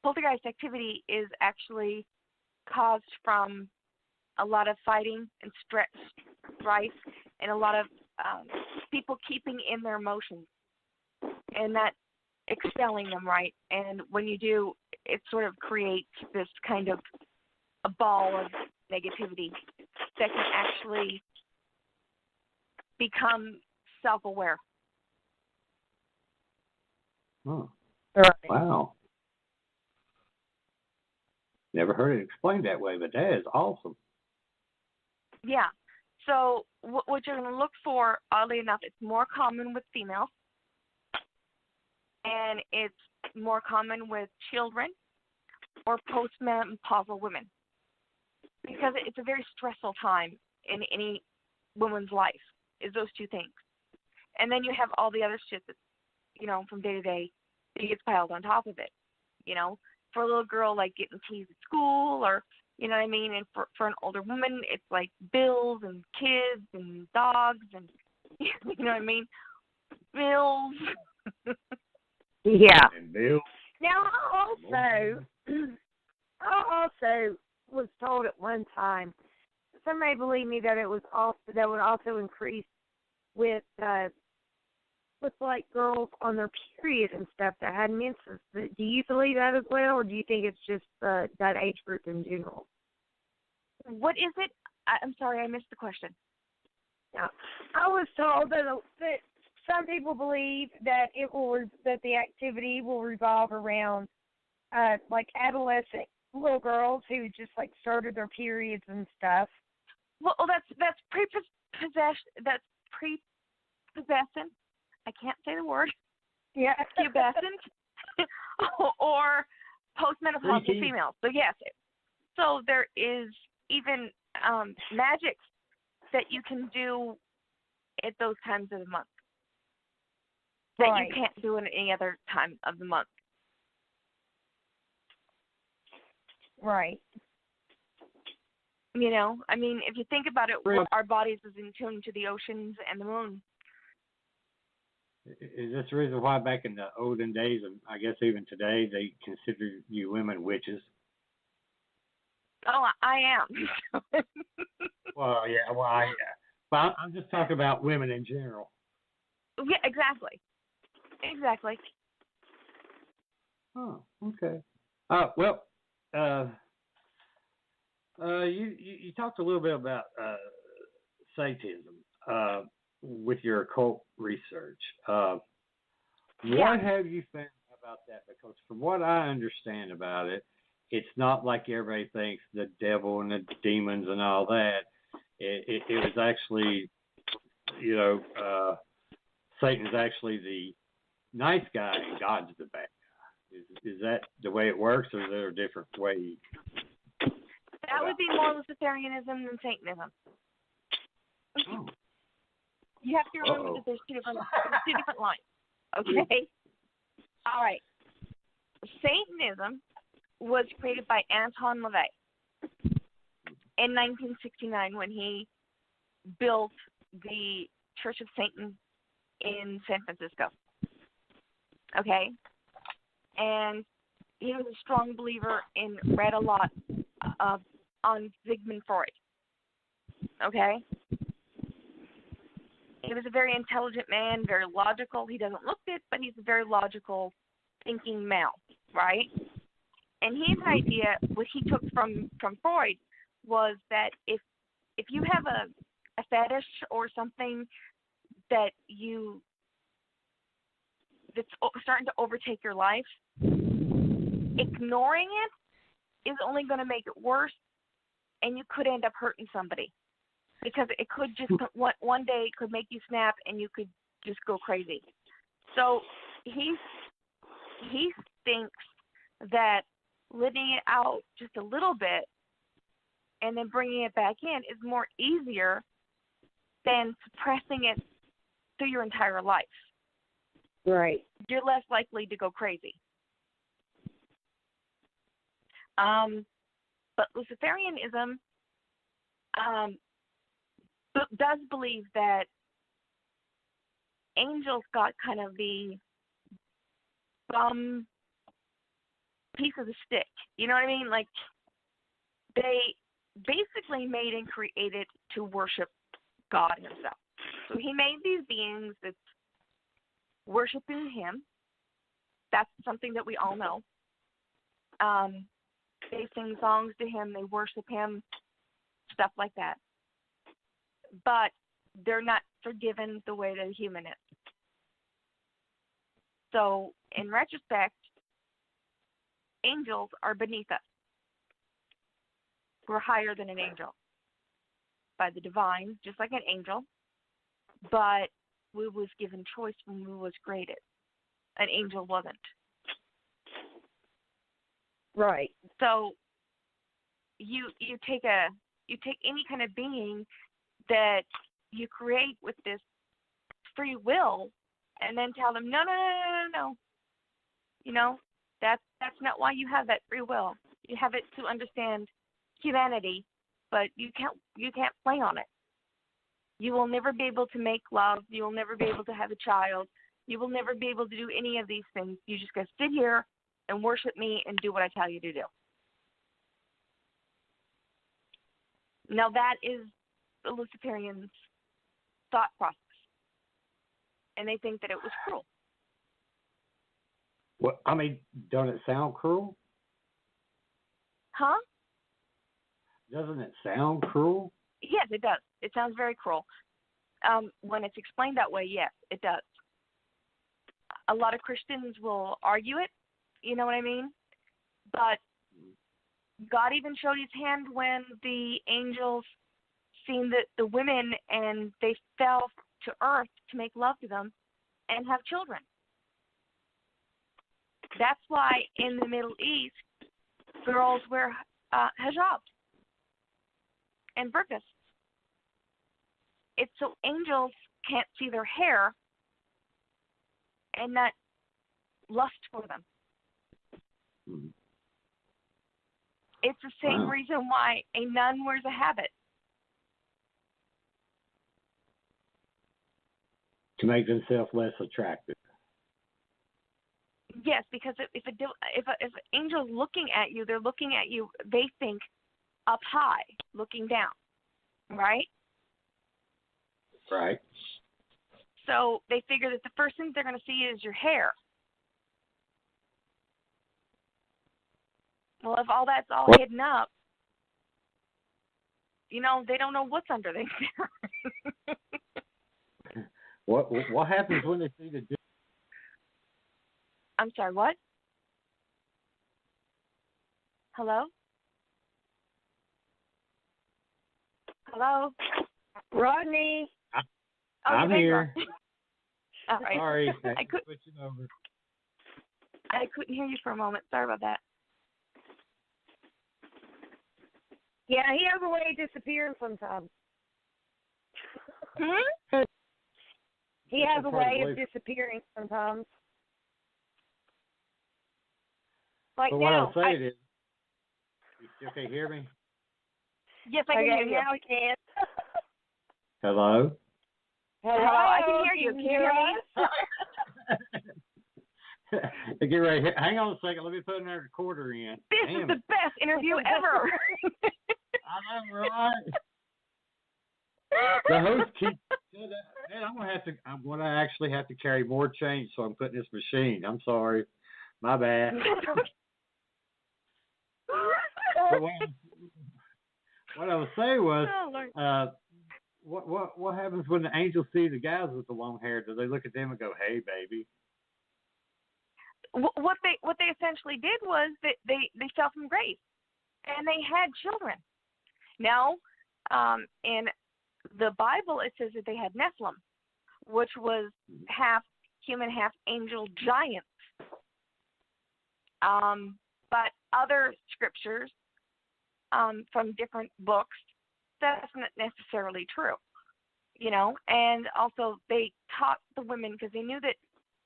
poltergeist activity is actually caused from a lot of fighting and strife, and a lot of people keeping in their emotions, and that expelling them, right? And when you do, it sort of creates this kind of a ball of negativity that can actually become self-aware. Oh. Right. Wow. Never heard it explained that way, but that is awesome. Yeah. So what you're going to look for, oddly enough, it's more common with females, and it's more common with children or postmenopausal women, because it's a very stressful time in any woman's life, is those two things. And then you have all the other shit that, from day to day, that gets piled on top of it. For a little girl, like getting teased at school, or, you know what I mean? And for an older woman, it's like bills and kids and dogs and, you know what I mean? Bills. Yeah. And Bill. Now, I also was told at one time, some may believe me, that it was also, that would also increase with like girls on their period and stuff that had menses. Do you believe that as well, or do you think it's just that age group in general? What is it? I'm sorry, I missed the question. Yeah, I was told that some people believe that that the activity will revolve around like adolescent little girls who just like started their periods and stuff. Well, that's prepubescent. I can't say the word. Yeah. Pubescent or postmenopausal females. So yes. So there is even magic that you can do at those times of the month that Right. you can't do in any other time of the month. Right. I mean, if you think about it, our bodies is in tune to the oceans and the moon. Is this the reason why back in the olden days, and I guess even today, they consider you women witches? Oh, I am. Well, yeah. But I'm just talking about women in general. Yeah, exactly. Exactly. Oh, okay. You talked a little bit about Satanism with your occult research. What have you found about that? Because from what I understand about it, it's not like everybody thinks the devil and the demons and all that. It was actually, Satan's actually the nice guy and God's the bad guy. Is that the way it works, or is there a different way? That would be more Luciferianism than Satanism. Oh. You have to remember that there's two different lines. Okay? All right. Satanism was created by Anton LaVey in 1969 when he built the Church of Satan in San Francisco. Okay? And he was a strong believer and read a lot on Sigmund Freud. Okay? He was a very intelligent man, very logical. He doesn't look it, but he's a very logical thinking male, right? And his idea, what he took from Freud, was that if you have a fetish or something that's starting to overtake your life, ignoring it is only going to make it worse, and you could end up hurting somebody, because it could just one day it could make you snap and you could just go crazy. So he thinks that letting it out just a little bit and then bringing it back in is more easier than suppressing it through your entire life. Right. You're less likely to go crazy. But Luciferianism does believe that angels got kind of the bum piece of the stick. You know what I mean? Like, they basically made and created to worship God himself. So he made these beings that's worshiping him, That's something that we all know. They sing songs to him, they worship him, stuff like that. But they're not forgiven the way that a human is. So, in retrospect, angels are beneath us. We're higher than an angel by the divine, just like an angel. But we was given choice when we was created. An angel wasn't. Right. So you take any kind of being that you create with this free will, and then tell them no. That's not why you have that free will. You have it to understand humanity, but you can't play on it. You will never be able to make love. You will never be able to have a child. You will never be able to do any of these things. You just gotta sit here and worship me and do what I tell you to do. Now that is the Luciferians' thought process. And they think that it was cruel. Well, I mean, don't it sound cruel? Huh? Doesn't it sound cruel? Yes, it does. It sounds very cruel. When it's explained that way, yes, it does. A lot of Christians will argue it, you know what I mean? But God even showed his hand when the angels seen the women and they fell to earth to make love to them and have children. That's why in the Middle East, girls wear hijabs and burqas. It's so angels can't see their hair and not lust for them. Mm-hmm. It's the same reason why a nun wears a habit. To make themselves less attractive. Yes, because if an angel's looking at you, they're looking at you, they think up high, looking down, right? Right. So they figure that the first thing they're going to see is your hair. Well, if all that's all hidden up, they don't know what's under there. What happens when they see the? I'm sorry, what? Hello? Hello? Rodney. I'm here. All right. Sorry, I switching over. I couldn't hear you for a moment. Sorry about that. Yeah, he has a way of disappearing sometimes. He has a way of disappearing sometimes. Like but now. What I'm saying is, you still can't hear me? Yes, I can hear you. Now we can. Hello? Hello, I can hear you. Can you hear me? Get ready. Hang on a second. Let me put another recorder in. This is the best interview ever. I know, right? The host keeps saying that. Man, I'm gonna actually have to carry more change, so I'm putting this machine. I'm sorry. My bad. But what I was saying was, what happens when the angels see the guys with the long hair? Do they look at them and go, "Hey, baby"? What they essentially did was that they fell from grace, and they had children. Now, in the Bible, it says that they had Nephilim, which was half human, half angel giants. But other scriptures from different books, that's not necessarily true, And also, they taught the women because they knew that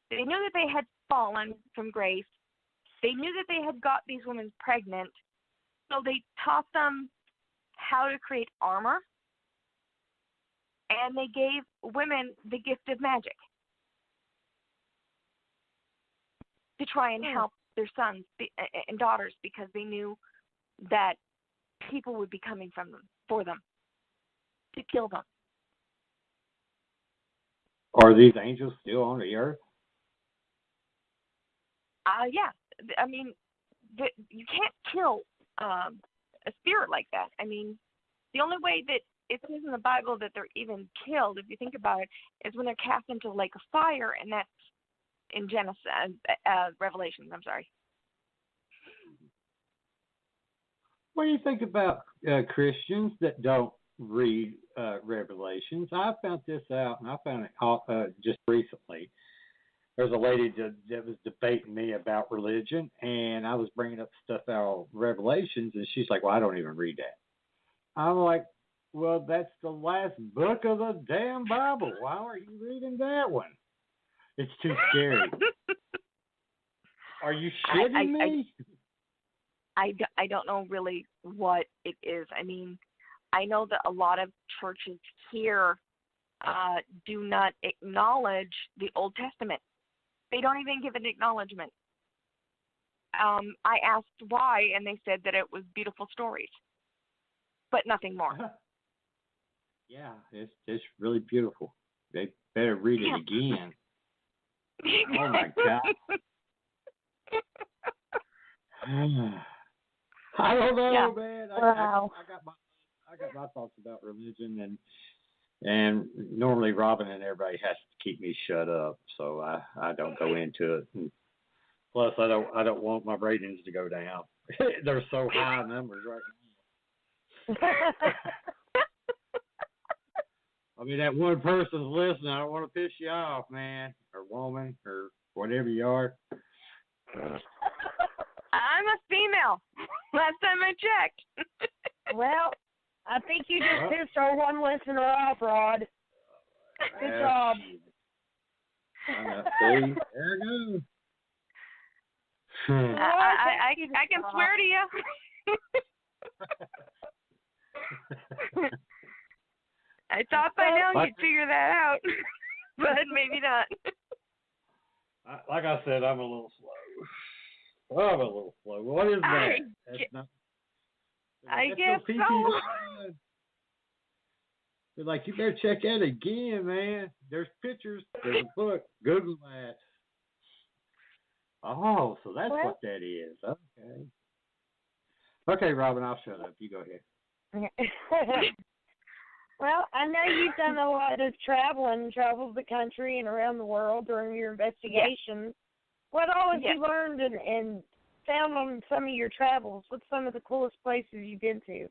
they had fallen from grace. They knew that they had got these women pregnant, so they taught them how to create armor, and they gave women the gift of magic to try and help their sons and daughters, because they knew that people would be coming for them to kill them. Are these angels still on the earth? Yeah. I mean, you can't kill a spirit like that. I mean, the only way that it says in the Bible that they're even killed, if you think about it, is when they're cast into a lake of fire, and that's in Revelations. I'm sorry. What do you think about Christians that don't read Revelations? I found this out, and I found it just recently. There's a lady that was debating me about religion, and I was bringing up stuff out of Revelations, and she's like, well, I don't even read that. I'm like, well, that's the last book of the damn Bible. Why are you reading that one? It's too scary. Are you shitting me? I don't know really what it is. I mean, I know that a lot of churches here do not acknowledge the Old Testament. They don't even give an acknowledgement. I asked why, and they said that it was beautiful stories, but nothing more. Yeah, it's really beautiful. They better read it again. Oh my God. I don't know, man. Wow. I got my thoughts about religion, and normally Robin and everybody has to keep me shut up, so I don't go into it. And plus, I don't want my ratings to go down. They're so high numbers right now. I mean, that one person's listening. I don't want to piss you off, man, or woman, or whatever you are. I'm a female. Last time I checked. Well, I think you just pissed our one listener off, Rod. Good job. See, there you go. I can swear to you. I thought by now you'd figure that out, but maybe not. Like I said, I'm a little slow. I'm a little slow. What is that? I guess so. They're like, you better check that again, man. There's pictures. There's a book. Google that. Oh, so that's what that is. Okay. Okay, Robin, I'll shut up. You go ahead. Well, I know you've done a lot of traveled the country and around the world during your investigations. What all have you learned and found on some of your travels? What's some of the coolest places you've been to?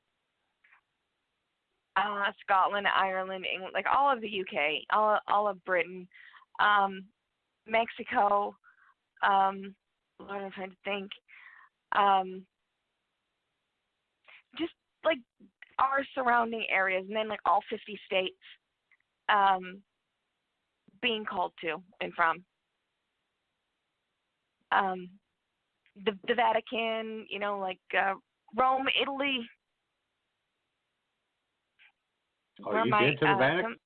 Scotland, Ireland, England, like all of the UK, all of Britain, Mexico. What am I trying to think? Just like our surrounding areas, and then like all 50 states being called to and from. The Vatican, like Rome, Italy. Oh, you've been to the Vatican?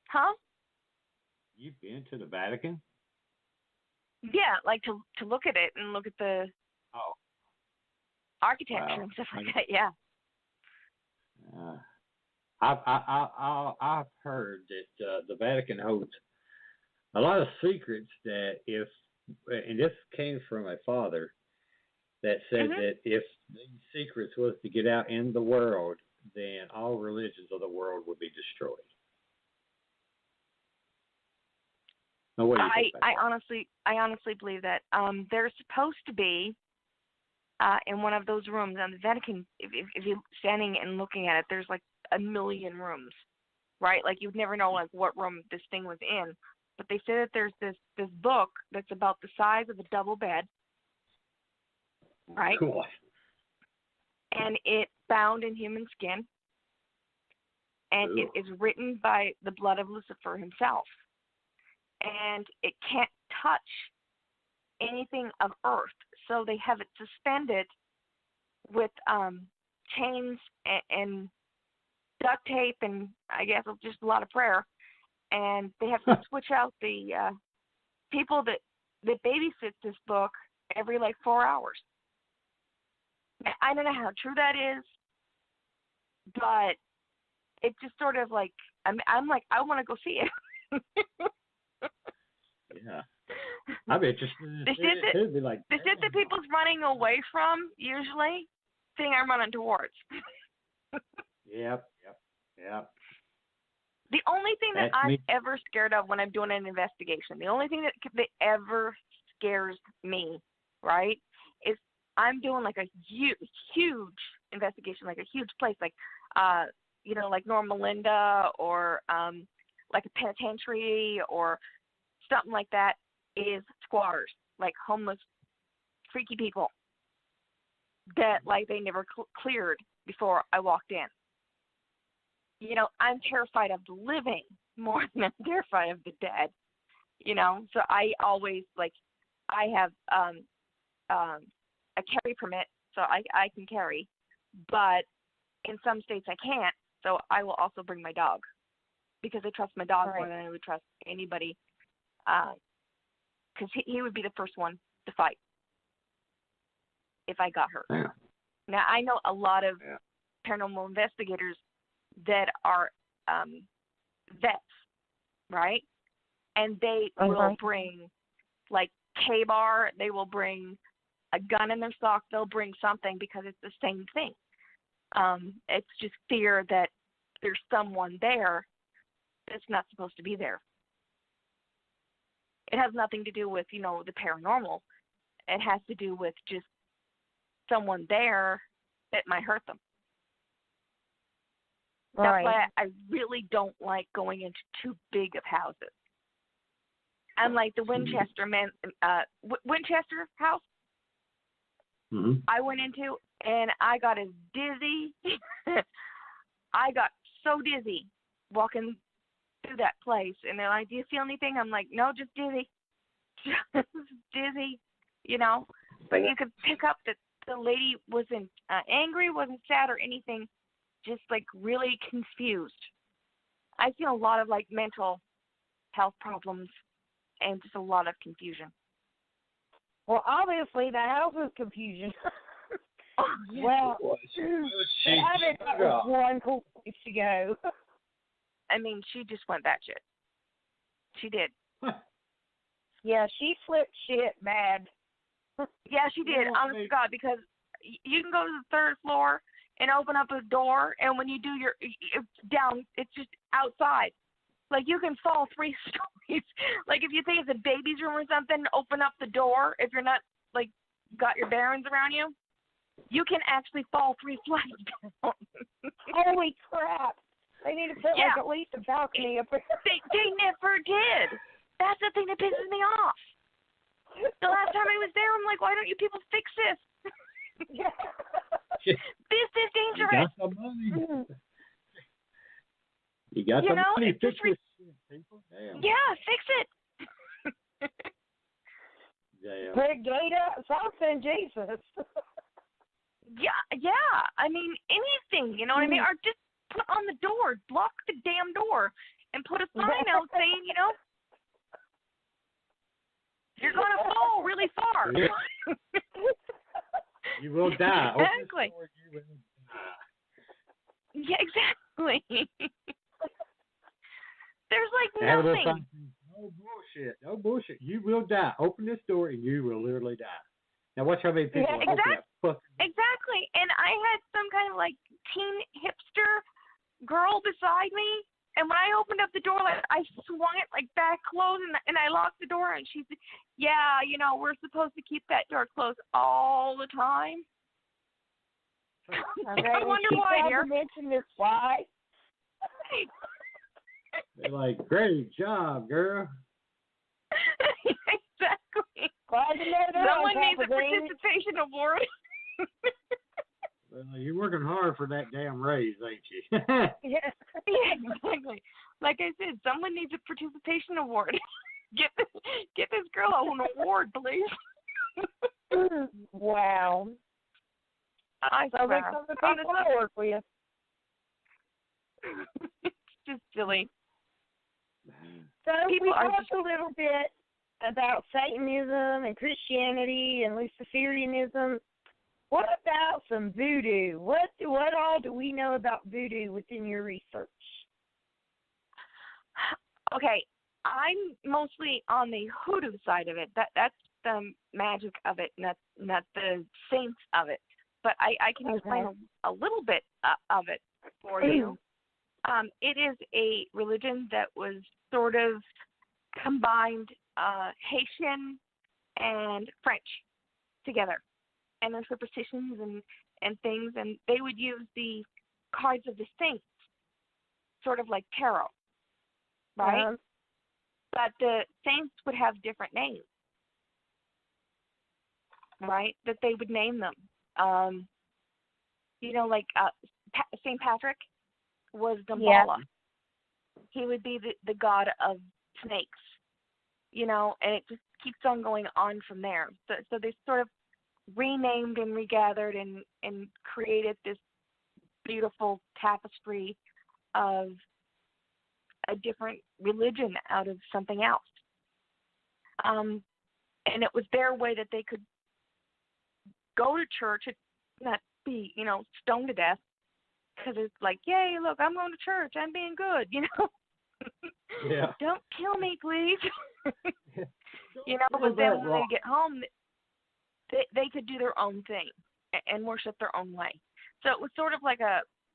Huh? You've been to the Vatican? Yeah, like to look at it and look at the architecture and stuff like that. Yeah. I've heard that the Vatican holds a lot of secrets that and this came from my father, that said that if these secrets was to get out in the world, then all religions of the world would be destroyed. Now, what do you think about that? I honestly believe that there's supposed to be in one of those rooms on the Vatican. If you're standing and looking at it, there's like 1 million rooms, right? Like you'd never know like what room this thing was in. But they say that there's this book that's about the size of a double bed, right? Cool. And it's bound in human skin, and it is written by the blood of Lucifer himself. And it can't touch anything of earth, so they have it suspended with chains and duct tape, and I guess just a lot of prayer. And they have to switch out the people that babysit this book every 4 hours. Now, I don't know how true that is, but it's just sort of like I'm like, I want to go see it. Yeah. I'm interested. The shit that people's running away from, usually, thing I'm running towards. Yep. The only thing that That's I'm me. ever scared of when I'm doing an investigation, the only thing that ever scares me, right, is I'm doing like a huge investigation, like a huge place, like, like Norma Linda or like a penitentiary or something like that, is squatters, like homeless, freaky people that, like, they never cleared before I walked in. I'm terrified of the living more than I'm terrified of the dead. So I always, like, I have a carry permit, so I can carry, but in some states I can't, so I will also bring my dog because I trust my dog more than I would trust anybody, because he would be the first one to fight if I got hurt. Yeah. Now, I know a lot of paranormal investigators that are vets, right? And they will bring, like, K-bar, they will bring a gun in their sock, they'll bring something because it's the same thing. It's just fear that there's someone there that's not supposed to be there. It has nothing to do with, the paranormal. It has to do with just someone there that might hurt them. That's why I really don't like going into too big of houses. I'm like the Winchester Winchester house. Mm-hmm. I went into, and I got as dizzy. I got so dizzy walking through that place, and they're like, "Do you feel anything?" I'm like, "No, just dizzy, just dizzy," But you could pick up that the lady wasn't angry, wasn't sad or anything, just like really confused. I see a lot of like mental health problems and just a lot of confusion. Well, obviously the house was confusion. Well, I bet that was one cool place to go. I mean, she just went batshit. She did. Yeah, she flipped shit bad. Yeah, she did. Honest to God, because you can go to the third floor and open up a door, and when you do it's just outside. Like, you can fall 3 stories. Like, if you think it's a baby's room or something, open up the door. If you're not, like, got your bearings around you, you can actually fall 3 flights down. Holy crap. They need to put, like, at least a balcony up there. They never did. That's the thing that pisses me off. The last time I was there, I'm like, why don't you people fix this? Yeah. This is dangerous. You got some money. You got some money. Fix this shit, people. Damn. Yeah, fix it. Damn. Put a gate up, something, Jesus. Yeah. I mean, anything, you know what I mean? Or just put on the door, block the damn door, and put a sign out saying, you're going to fall really far. You will die. Exactly. You will die. Yeah, exactly. There's like nothing. No bullshit. You will die. Open this door and you will literally die. Now watch how many people open that fucking. Exactly. And I had some kind of like teen hipster girl beside me, and when I opened up the door, like I swung it like back closed, and I locked the door, and she said, "Yeah, we're supposed to keep that door closed all the time." Okay, I wonder why, dear. Mention this why. They're like, great job, girl. Exactly. Glad to know that. Someone needs a participation award. Well, you're working hard for that damn raise, ain't you? Yeah, exactly. Like I said, someone needs a participation award. Get this girl an award, please. Wow. I swear. Honestly, I work with you. It's just silly. So People we are talked a little bit about Satanism and Christianity and Luciferianism. What about some voodoo? What all do we know about voodoo within your research? Okay, I'm mostly on the hoodoo side of it. That's the magic of it, not the saints of it. But I can explain a little bit of it for you. It is a religion that was sort of combined Haitian and French together, and their superstitions and things, and they would use the cards of the saints, sort of like tarot, right? But the saints would have different names, right? That they would name them. Like St. Patrick was Damballa. He would be the god of snakes, and it just keeps on going on from there. So they sort of renamed and regathered and created this beautiful tapestry of a different religion out of something else. And it was their way that they could go to church and not be, stoned to death, because it's like, yay, look, I'm going to church, I'm being good, Yeah. Don't kill me, please. But then when they get home, they could do their own thing and worship their own way. So it was sort of like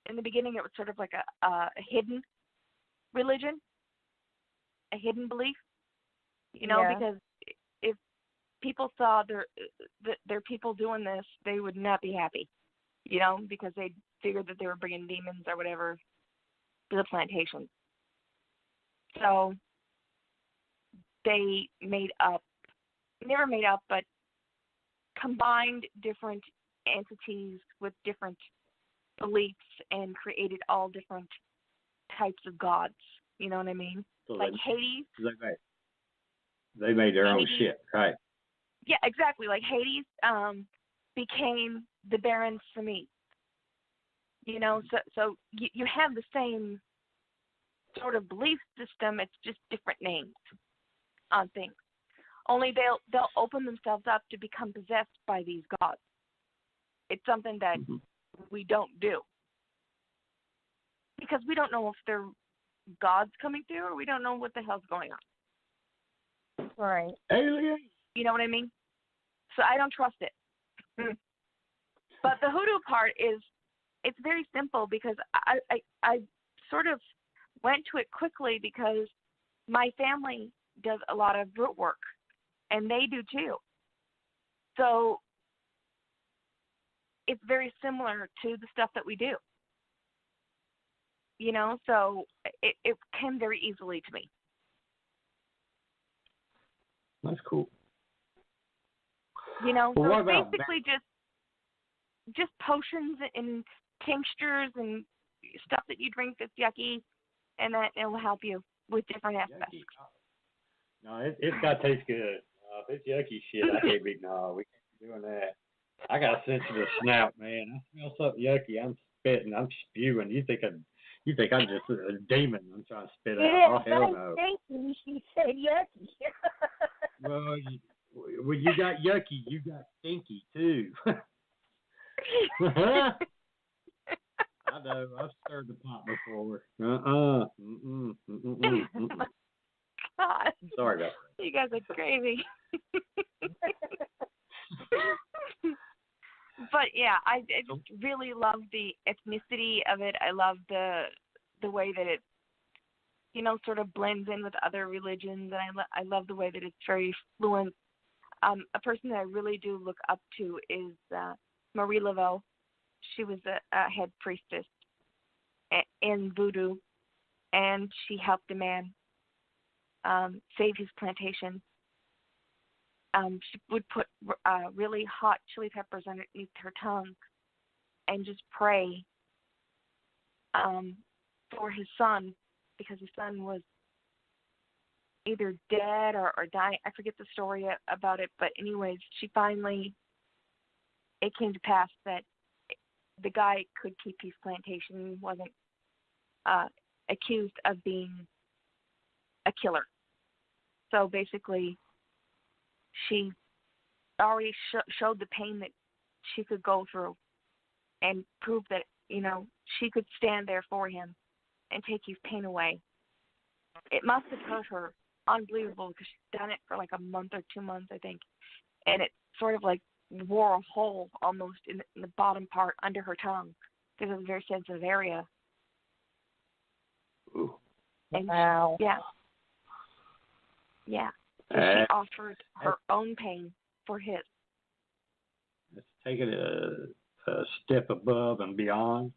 in the beginning, it was sort of like a hidden religion, a hidden belief, because if people saw their people doing this, they would not be happy, because they figured that they were bringing demons or whatever to the plantation. So they never made up, but combined different entities with different beliefs and created all different types of gods. You know what I mean? So like Hades. They made their own shit, right? Yeah, exactly. Like Hades became the Baron Samedi. So you have the same sort of belief system. It's just different names on things. Only they'll open themselves up to become possessed by these gods. It's something that we don't do, because we don't know if they're gods coming through, or we don't know what the hell's going on. Right. Alien. You know what I mean? So I don't trust it. But the hoodoo part it's very simple, because I sort of went to it quickly because my family does a lot of root work, and they do too. So it's very similar to the stuff that we do. So it came very easily to me. That's cool. So what it's about basically just potions and tinctures and stuff that you drink that's yucky, and that it will help you with different aspects. Yucky. No, it's got to taste good. If it's yucky shit, I can't be. No, we can't be doing that. I got a sensitive snout, man. I smell something yucky, I'm spitting, I'm spewing. You think I'm just a demon? I'm trying to spit out. Oh hell no. Stinky. She said yucky. Well, you got yucky, you got stinky too. I know. I've stirred the pot before. God. Sorry about that. You guys are crazy. But yeah, I just really love the ethnicity of it. I love the way that it, sort of blends in with other religions, and I love the way that it's very fluent. A person that I really do look up to is Marie Laveau. She was a head priestess in voodoo, and she helped a man save his plantation. She would put really hot chili peppers underneath her tongue and just pray for his son, because his son was either dead or dying. I forget the story about it, but anyways, it came to pass that the guy could keep his plantation, wasn't accused of being a killer. So basically, she already showed the pain that she could go through, and proved that, she could stand there for him and take his pain away. It must have hurt her unbelievable because she's done it for like a month or 2 months, I think. And it sort of like wore a hole almost in the bottom part under her tongue because it was a very sensitive area. Ooh. And wow. Yeah. So she offered her own pain for his. Let's take it a step above and beyond.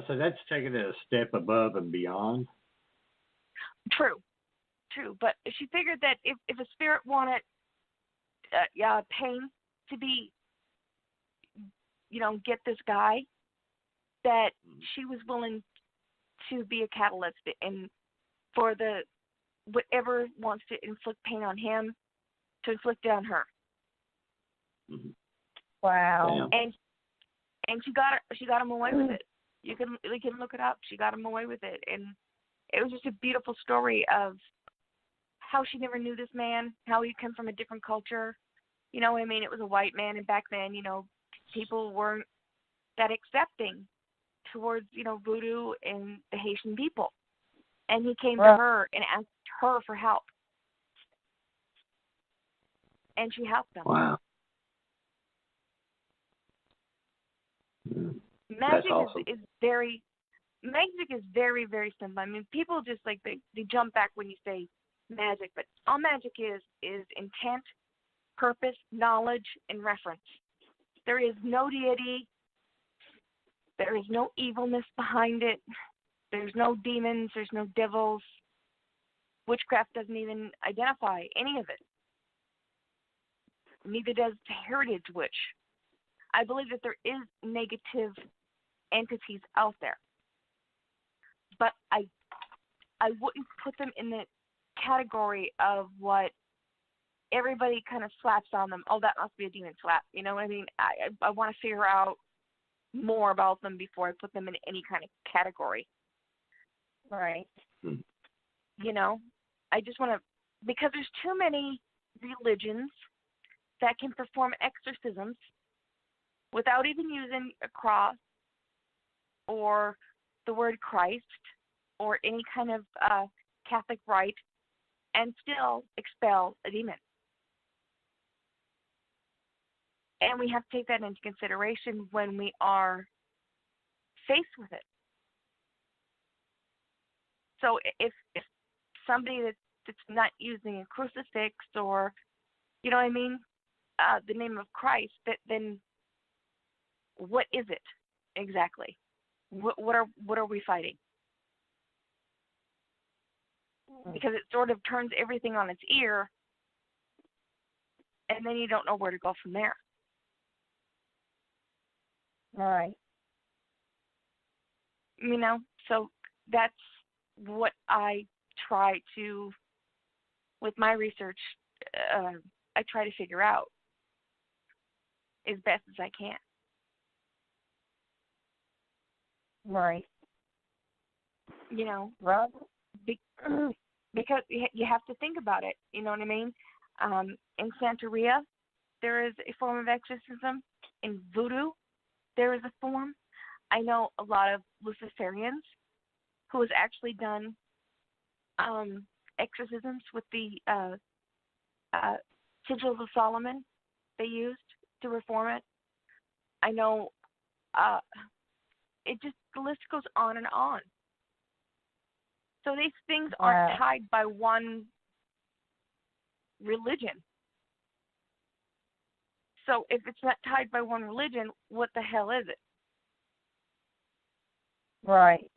So that's taking it a step above and beyond. True. But she figured that if a spirit wanted pain to be, get this guy, that she was willing to be a catalyst and for the whatever wants to inflict pain on him to inflict it on her. Mm-hmm. Wow. Damn. And she got him away with it. You can look it up. She got him away with it, and it was just a beautiful story of how she never knew this man, how he came from a different culture. It was a white man, and back then, people weren't that accepting towards, voodoo and the Haitian people. And he came to her and asked her for help. And she helped him. Wow. Magic awesome. is very very simple. I mean, people just like they jump back when you say magic, but all magic is intent, purpose, knowledge, and reference. There is no deity. There is no evilness behind it. There's no demons. There's no devils. Witchcraft doesn't even identify any of it. Neither does the Heritage Witch. I believe that there is negative entities out there, but I wouldn't put them in the category of what everybody kind of slaps on them. Oh, that must be a demon slap. You know what I mean? I want to figure out more about them before I put them in any kind of category. Right. I just want to, because there's too many religions that can perform exorcisms without even using a cross or the word Christ or any kind of Catholic rite and still expel a demon. And we have to take that into consideration when we are faced with it. So if somebody that's not using a crucifix or, the name of Christ, then what is it exactly? What are we fighting? Because it sort of turns everything on its ear, and then you don't know where to go from there. All right. So that's what I try to, with my research, I try to figure out as best as I can. Right. Rob? Because you have to think about it, you know what I mean? In Santeria, there is a form of exorcism. In voodoo, there is a form. I know a lot of Luciferians who has actually done exorcisms with the sigils of Solomon they used to reform it. I know the list goes on and on. So these things aren't tied by one religion. So if it's not tied by one religion, what the hell is it? Right.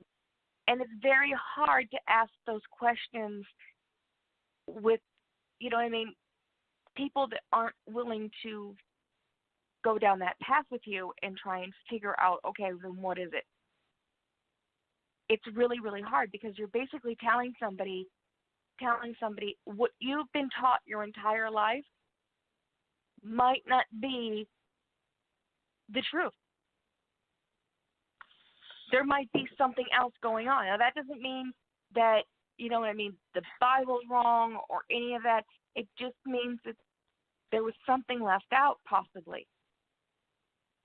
And it's very hard to ask those questions with, people that aren't willing to go down that path with you and try and figure out, okay, then what is it? It's really, really hard because you're basically telling somebody what you've been taught your entire life might not be the truth. There might be something else going on. Now, that doesn't mean that, the Bible's wrong or any of that. It just means that there was something left out, possibly,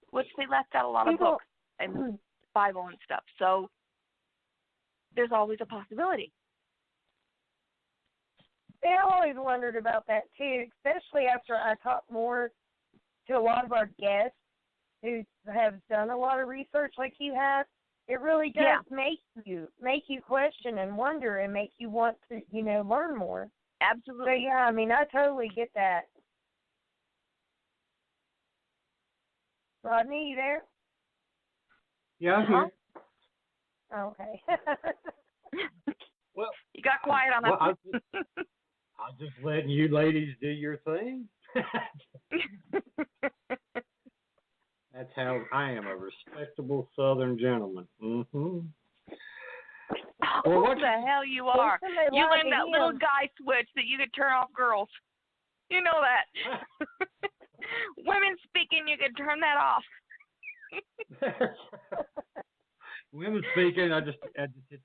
which they left out a lot of books and the Bible and stuff. So there's always a possibility. I always wondered about that too, especially after I talked more to a lot of our guests who have done a lot of research like you have. It really does make you question and wonder and make you want to, learn more. Absolutely. So yeah, I mean, I totally get that. Rodney, you there? Yeah, I'm here. Okay. Well, you got quiet on that. I'm just letting you ladies do your thing. That's how I am, a respectable Southern gentleman. Mm-hmm. Well, what the hell you are? You learned that little guy switch that you could turn off girls. You know that. Women speaking, you could turn that off. Women speaking, I just hit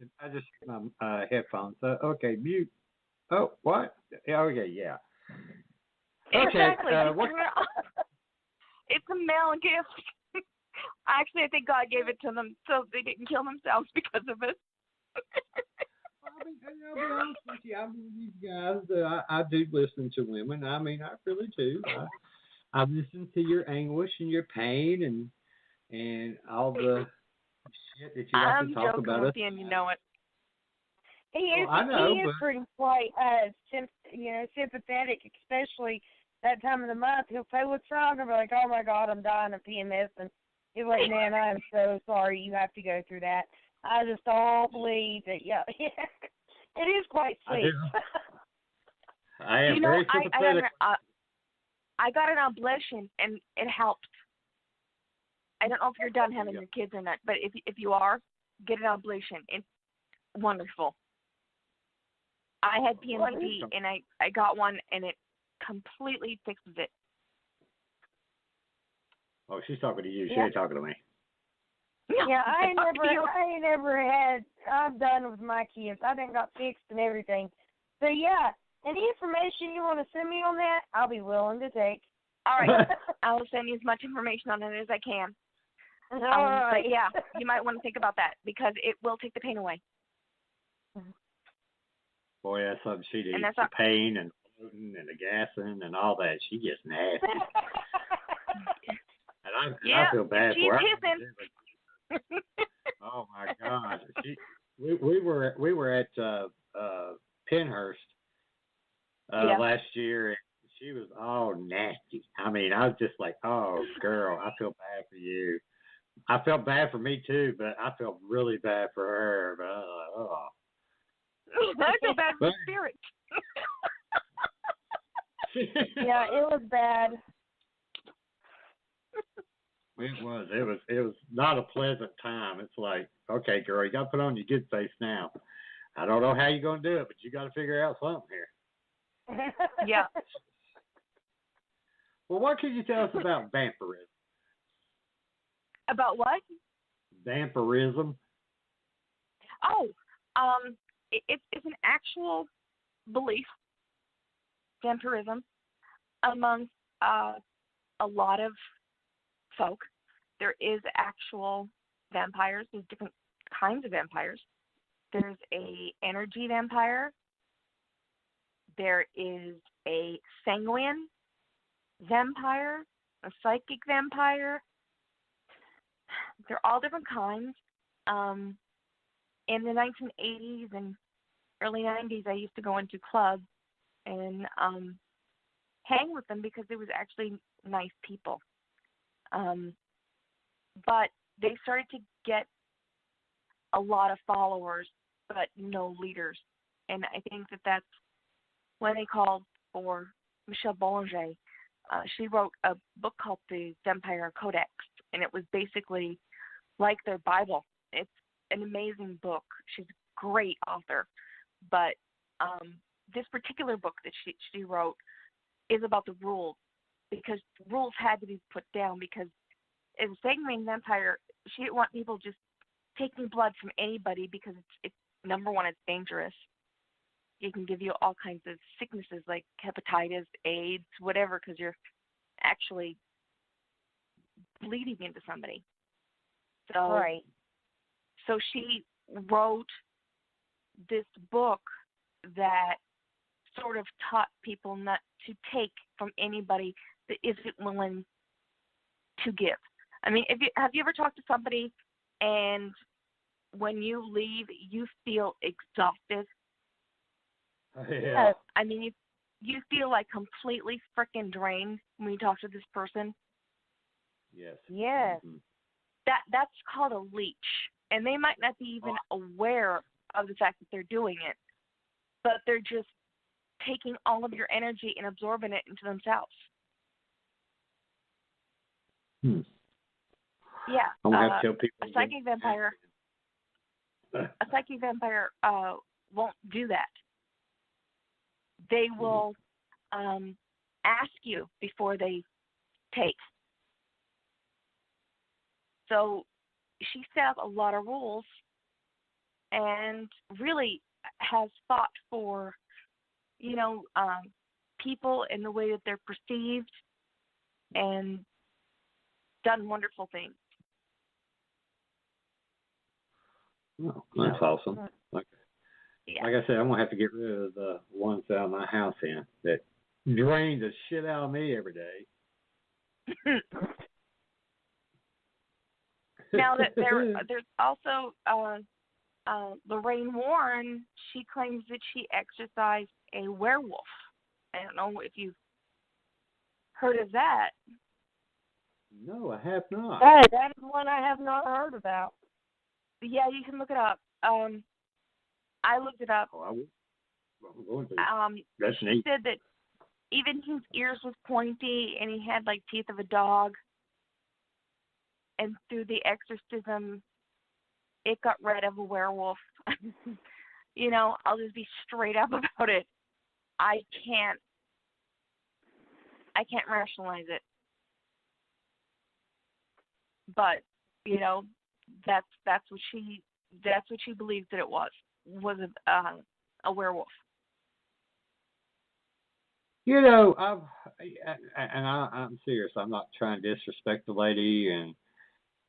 my headphones. Okay, mute. Oh, what? Okay, yeah. Exactly. Okay. It's a male gift. Actually, I think God gave it to them so they didn't kill themselves because of it. I'll be honest with you. I'm one of these guys that I do listen to women. I mean, I really do. I listen to your anguish and your pain and all the shit that you have to talk about. I'm joking with you, and you know it. He is, he is pretty quite sympathetic, especially that time of the month. He'll say, "What's wrong?" I'll be like, "Oh my God, I'm dying of PMS," and he's like, "Man, I'm so sorry you have to go through that. I just don't believe that." Yeah, it is quite sweet. I am very sympathetic. I got an oblation, and it helped. I don't know if you're done having your kids or not, but if you are, get an oblation. It's wonderful. I had PMDD, and I got one, and it completely fixes it. Oh, she's talking to you. She ain't talking to me. Yeah, I ain't never had. I'm done with my kids. I done got fixed and everything. So yeah, any information you want to send me on that, I'll be willing to take. All right, I'll send you as much information on it as I can. All right. But yeah, you might want to think about that because it will take the pain away. Boy, that's something she needs. The pain and floating and the gassing and all that. She gets nasty. and I feel bad for her. Oh my God! We were at Pennhurst last year, and she was all nasty. I mean, I was just like, "Oh, girl, I feel bad for you." I felt bad for me too, but I felt really bad for her. But I was like, oh. I feel bad for the spirit. Yeah, it was bad. It was not a pleasant time. It's like, okay, girl, you got to put on your good face now. I don't know how you're going to do it, but you got to figure out something here. Yeah. Well, what can you tell us about vampirism? About what? Vampirism. Oh, it's an actual belief, vampirism, amongst a lot of folk. There is actual vampires. There's different kinds of vampires. There's a energy vampire. There is a sanguine vampire, a psychic vampire. They're all different kinds. In the 1980s and early 90s, I used to go into clubs and hang with them because they was actually nice people. But they started to get a lot of followers, but no leaders. And I think that's when they called for Michelle Bollinger. She wrote a book called The Vampire Codex, and it was basically like their Bible. It's an amazing book. She's a great author. But this particular book that she wrote is about the rules, because rules had to be put down, because as a sanguine vampire, she didn't want people just taking blood from anybody because it's number one, it's dangerous. It can give you all kinds of sicknesses like hepatitis, AIDS, whatever, because you're actually bleeding into somebody. So, right. So she wrote this book that sort of taught people not to take from anybody that isn't willing to give. I mean, have you ever talked to somebody and when you leave, you feel exhausted? Yeah. I mean, you feel like completely freaking drained when you talk to this person. Yes. Yes. Mm-hmm. That's called a leech, and they might not be even aware of the fact that they're doing it, but they're just taking all of your energy and absorbing it into themselves. Hmm. Yeah. I'm gonna have to tell people. A psychic vampire won't do that. They will ask you before they take. So she sets a lot of rules and really has thought for, people and the way that they're perceived and done wonderful things. Oh, that's awesome. Like I said, I'm going to have to get rid of the ones out of my house that drain the shit out of me every day. Now, there's also Lorraine Warren. She claims that she exorcised a werewolf. I don't know if you've heard of that. No, I have not. That is one I have not heard about. Yeah, you can look it up. I looked it up. Oh, I will. I'm going to. That's neat. She said that even his ears was pointy and he had like teeth of a dog. And through the exorcism, it got rid of a werewolf. I'll just be straight up about it. I can't rationalize it. But, that's what she believes that it was a werewolf. I'm serious. I'm not trying to disrespect the lady and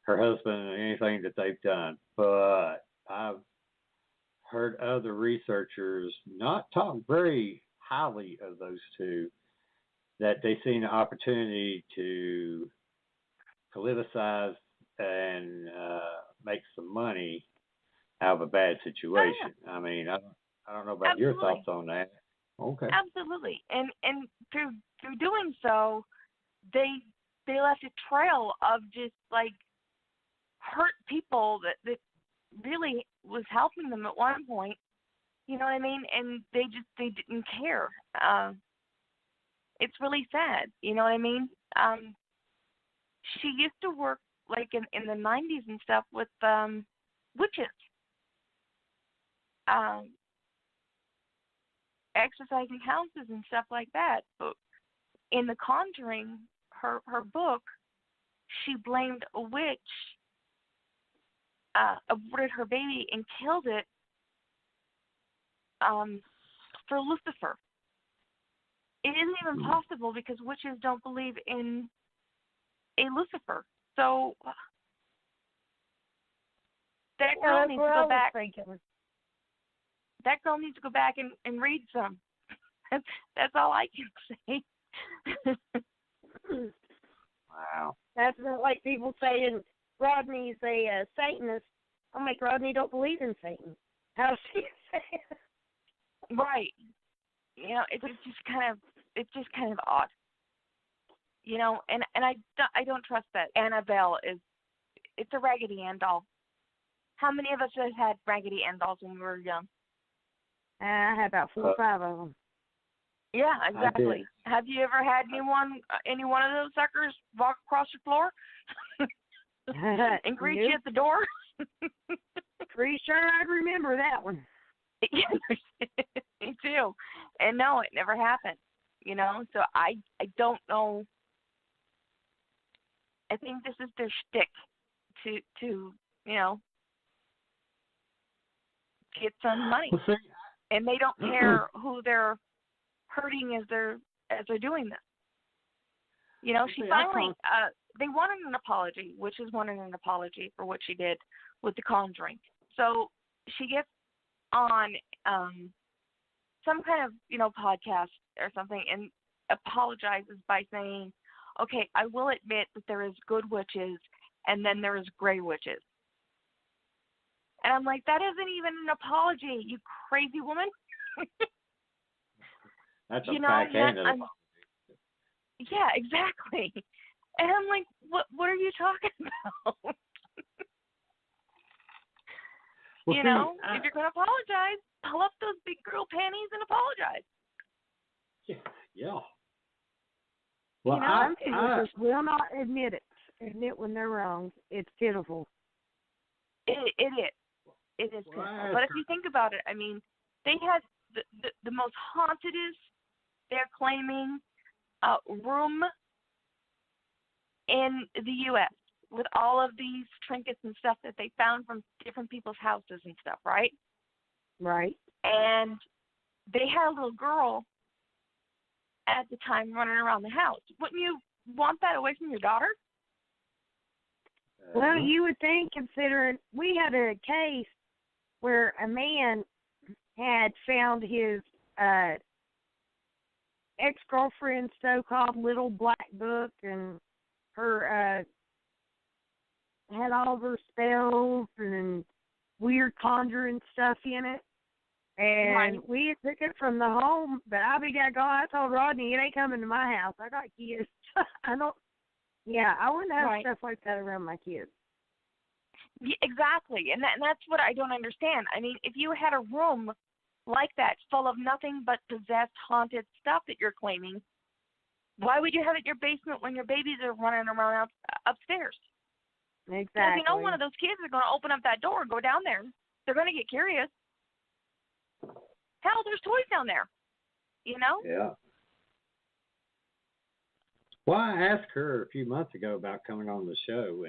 her husband and anything that they've done, but I've heard other researchers not talk very highly of those two, that they see an opportunity to politicize and make some money out of a bad situation. Oh, yeah. I mean, I don't know about your thoughts on that. Okay. Absolutely, and through doing so, they left a trail of just like hurt people that really was helping them at one point. You know what I mean? And they didn't care. It's really sad. You know what I mean? She used to work like in the 90s and stuff with witches. Exercising houses and stuff like that. But in The Conjuring, her book, she blamed a witch, aborted her baby and killed it for Lucifer. It isn't even possible because witches don't believe in a Lucifer. So that girl needs to go back. That girl needs to go back and read some. That's all I can say. Wow. That's like people saying Rodney's a Satanist. I'm like, Rodney don't believe in Satan. How does she say it? Right. It's just kind of odd. And I don't trust that Annabelle it's a Raggedy Ann doll. How many of us have had Raggedy Ann dolls when we were young? I had about 4 or 5 of them. Yeah, exactly. Have you ever had any one of those suckers walk across your floor and greet you at the door? Pretty sure I'd remember that one. Me too. And no, it never happened. So I don't know. I think this is their shtick to get some money. Well, see, and they don't care who they're hurting as they're doing this. She finally they wanted an apology, witches wanted an apology for what she did with The Conjuring. So she gets on some kind of, podcast or something and apologizes by saying, okay, I will admit that there is good witches and then there is gray witches. And I'm like, that isn't even an apology, you crazy woman. That's a backhanded apology. Yeah, exactly. And I'm like, what are you talking about? Well, if you're going to apologize, pull up those big girl panties and apologize. Yeah. Well, some people just will not admit when they're wrong. It's pitiful. It is. It is pitiful. But if you think about it, I mean, they had the most hauntedest, they're claiming, room in the U.S. with all of these trinkets and stuff that they found from different people's houses and stuff, right? Right. And they had a little girl at the time running around the house. Wouldn't you want that away from your daughter? Well, you would think, considering we had a case where a man had found his ex-girlfriend's so-called little black book, and her had all of her spells and weird conjuring stuff in it. And we took it from the home, but I'll be that guy. I told Rodney, it ain't coming to my house. I got kids. I wouldn't have stuff like that around my kids. Yeah, exactly, and that's what I don't understand. I mean, if you had a room like that full of nothing but possessed, haunted stuff that you're claiming, why would you have it in your basement when your babies are running around upstairs? Exactly. Because one of those kids is going to open up that door and go down there. They're going to get curious. Hell, there's toys down there. Yeah. Well, I asked her a few months ago about coming on the show,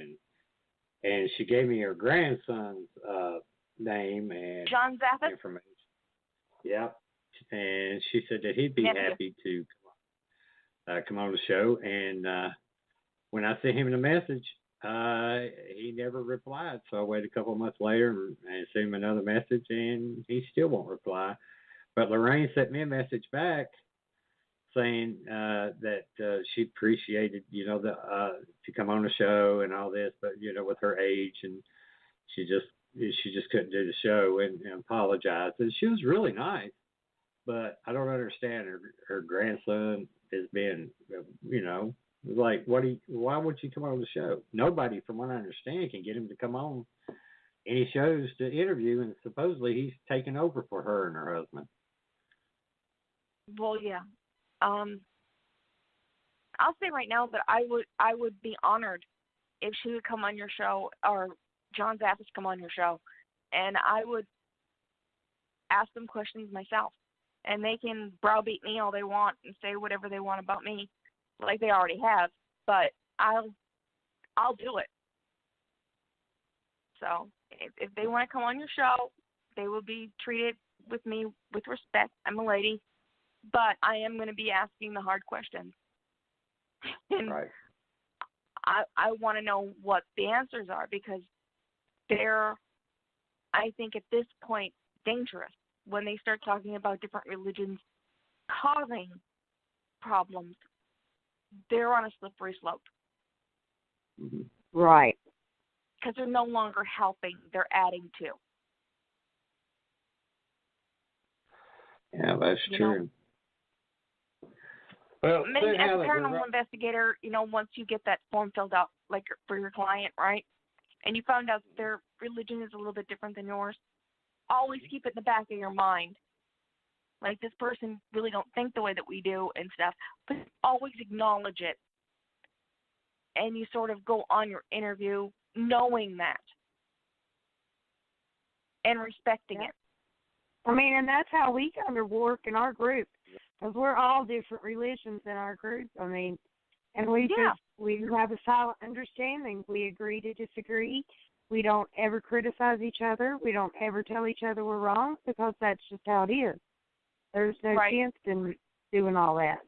and she gave me her grandson's name and John Zaffis? information. Yep. And she said that he'd be happy to come on the show. And when I sent him the message, he never replied. So I waited a couple of months later and sent him another message, and he still won't reply. But Lorraine sent me a message back saying that she appreciated, to come on the show and all this, but with her age, and she just couldn't do the show and apologized. And she was really nice, but I don't understand her grandson is being, like, why would you come on the show? Nobody, from what I understand, can get him to come on any shows to interview, and supposedly he's taking over for her and her husband. Well, yeah. I'll say right now that I would be honored if she would come on your show, or John Zaffis come on your show, and I would ask them questions myself, and they can browbeat me all they want and say whatever they want about me, like they already have, but I'll do it. So if they want to come on your show, they will be treated with me with respect. I'm a lady. But I am going to be asking the hard questions. And right. I want to know what the answers are, because they're, I think at this point, dangerous when they start talking about different religions causing problems. They're on a slippery slope. Mm-hmm. Right. Because they're no longer helping, they're adding to. Yeah, that's true. Well, as a paranormal investigator, once you get that form filled out, like for your client, right, and you found out that their religion is a little bit different than yours, always keep it in the back of your mind. Like, this person really don't think the way that we do and stuff, but always acknowledge it. And you sort of go on your interview knowing that and respecting it. I mean, and that's how we kind of work in our group, because we're all different religions in our group. I mean, and we have a silent understanding. We agree to disagree. We don't ever criticize each other. We don't ever tell each other we're wrong, because that's just how it is. There's no sense in doing all that.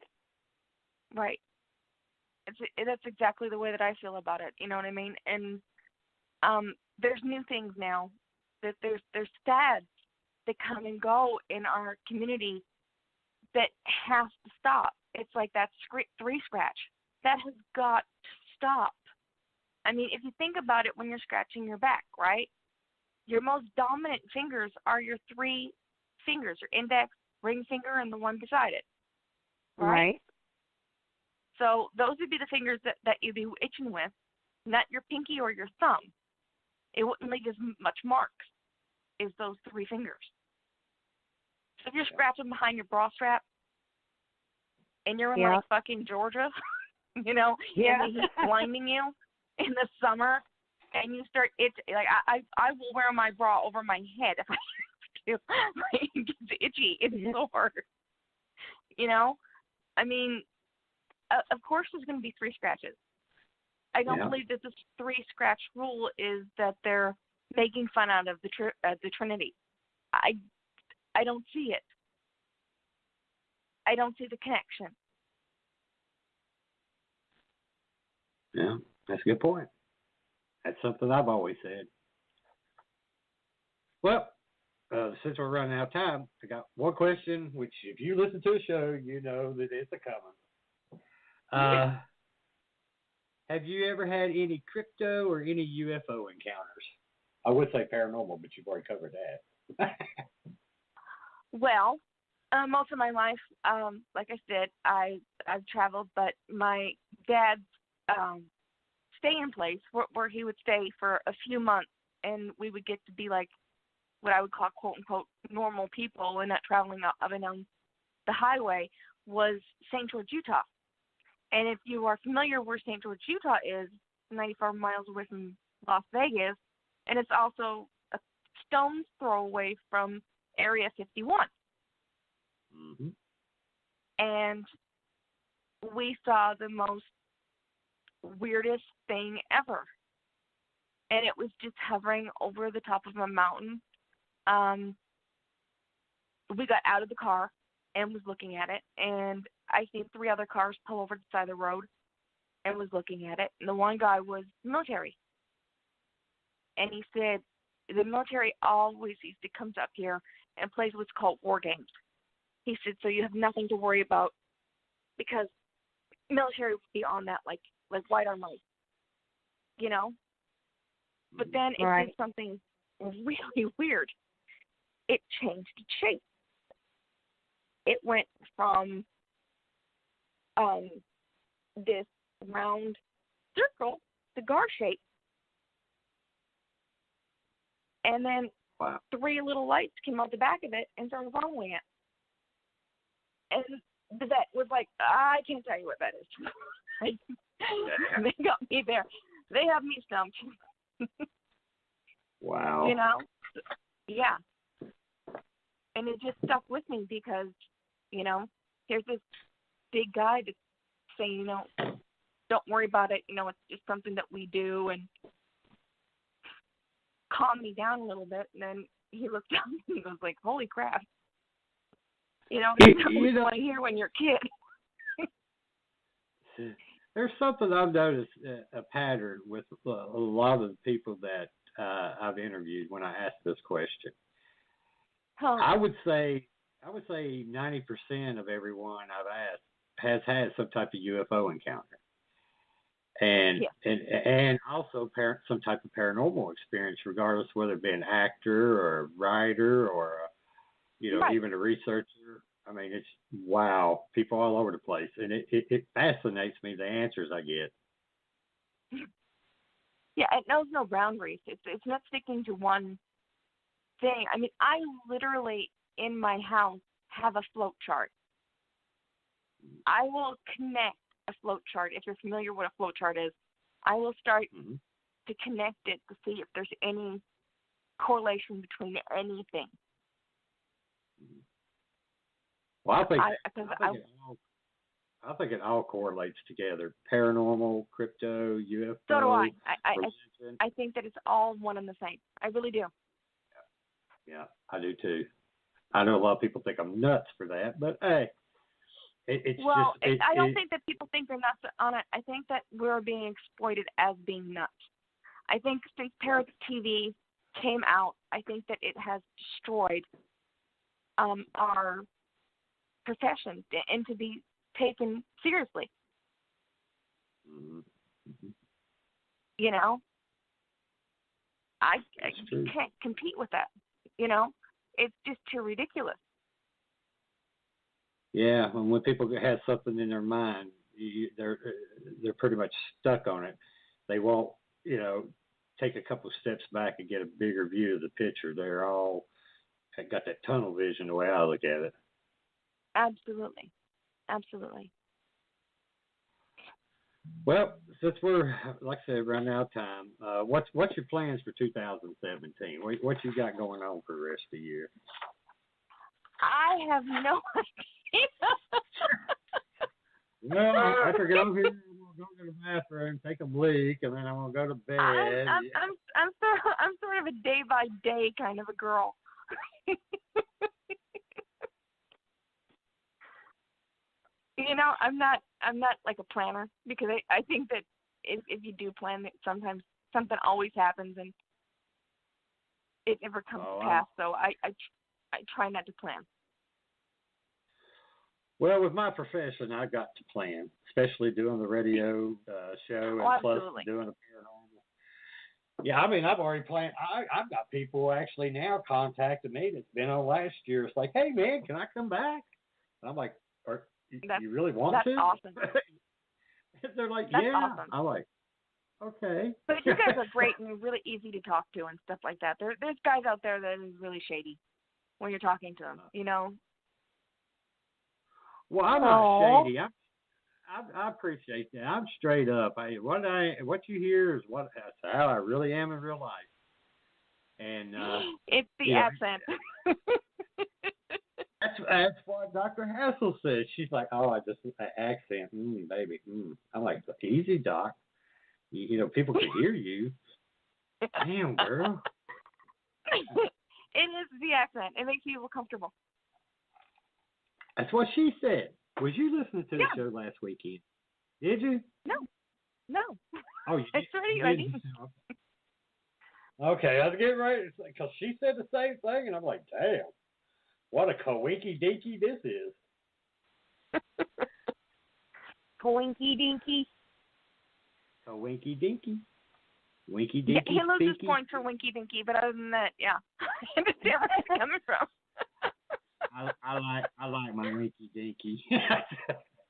Right. That's exactly the way that I feel about it. You know what I mean? And there's new things now. That there's fads that come and go in our community that has to stop. It's like that three scratch. That has got to stop. I mean, if you think about it when you're scratching your back, right? Your most dominant fingers are your three fingers, your index, ring finger, and the one beside it. Right? So those would be the fingers that you'd be itching with, not your pinky or your thumb. It wouldn't leave as much marks as those three fingers. So if you're scratching behind your bra strap and you're in like fucking Georgia, you know, and the heat blinding you in the summer, and you start itching, like I will wear my bra over my head if I have to. It gets itchy. It's sore. You know, I mean, of course there's going to be three scratches. I don't believe that this three scratch rule is that they're making fun out of the Trinity. I don't see it. I don't see the connection. Yeah, that's a good point. That's something I've always said. Well, since we're running out of time, I got one question, which if you listen to the show, you know that it's a common. Have you ever had any crypto or any UFO encounters? I would say paranormal, but you've already covered that. Well, most of my life, like I said, I've traveled, but my dad's stay-in place where he would stay for a few months, and we would get to be like what I would call quote-unquote normal people and not traveling up and down the highway, was St. George, Utah. And if you are familiar where St. George, Utah is, 94 miles away from Las Vegas, and it's also a stone's throw away from Area 51. Mm-hmm. And we saw the most weirdest thing ever. And it was just hovering over the top of a mountain. We got out of the car and was looking at it, and I seen three other cars pull over to the side of the road and was looking at it. And the one guy was military. And he said, the military always used to comes up here and plays what's called war games. He said, so you have nothing to worry about because military would be on that like white on light, you know? But then it did something really weird. It changed its shape. It went from this round circle, cigar shape, and then three little lights came out the back of it and started following it. And the vet was like, I can't tell you what that is. They got me there. They have me stumped. Wow. You know? Yeah. And it just stuck with me because, you know, here's this big guy that's saying, you know, don't worry about it. You know, it's just something that we do, and calmed me down a little bit. And then he looked down and was like, holy crap. You know, that's what you want to hear when you're a kid. There's something I've noticed, a pattern with a lot of the people that I've interviewed when I ask this question. Huh. I would say 90% of everyone I've asked has had some type of UFO encounter, and also some type of paranormal experience, regardless whether it be an actor or a writer or even a researcher. I mean, it's wow, people all over the place, and it fascinates me the answers I get. Yeah, it knows no boundaries. It's not sticking to one thing. I mean, I literally in my house have a float chart. I will connect a float chart. If you're familiar with what a float chart is, I will start to connect it to see if there's any correlation between anything. Well, I think it all correlates together. Paranormal, crypto, UFO. So do I. I think that it's all one and the same. I really do. Yeah, I do too. I know a lot of people think I'm nuts for that, but hey, I don't think that people think they're nuts on it. I think that we're being exploited as being nuts. I think since Parrot TV came out, I think that it has destroyed our profession and to be taken seriously. Mm-hmm. You know, I can't compete with that. You know, it's just too ridiculous. Yeah, and when people have something in their mind, they're pretty much stuck on it. They won't, take a couple of steps back and get a bigger view of the picture. They're all got that tunnel vision the way I look at it. Absolutely. Well, since we're, like I said, running out of time, what's your plans for 2017? What you got going on for the rest of the year? I have no idea. Well, after I get over here, I'm gonna go to the bathroom, take a leak, and then I'm gonna go to bed. I'm sort of a day by day kind of a girl. I'm not like a planner, because I think that if you do plan, that sometimes something always happens and it never comes to pass. So I try not to plan. Well, with my profession, I got to plan, especially doing the radio show and plus doing the paranormal. Yeah, I mean, I've already planned. I've got people actually now contacting me that's been on last year. It's like, hey, man, can I come back? And I'm like, you really want to? That's awesome. They're like, that's yeah. Awesome. I'm like, okay. But you guys are great and really easy to talk to and stuff like that. There's guys out there that is really shady when you're talking to them, Well, I'm not shady. I appreciate that. I'm straight up. What you hear is how I really am in real life. And it's the accent. That's what Dr. Hassel says. She's like, oh, accent, baby. I'm like, easy, Doc. People can hear you. Damn, girl. It is the accent. It makes you feel comfortable. That's what she said. Was you listening to the show last weekend? Did you? No. Oh, you it's ready. Okay, I was getting ready because she said the same thing, and I'm like, damn, what a coinky dinky this is. Coinky dinky. Coinky dinky. Winky dinky. He loses points for Winky Dinky, but other than that, yeah, I understand where he's coming from. I like my Winky Dinky. It's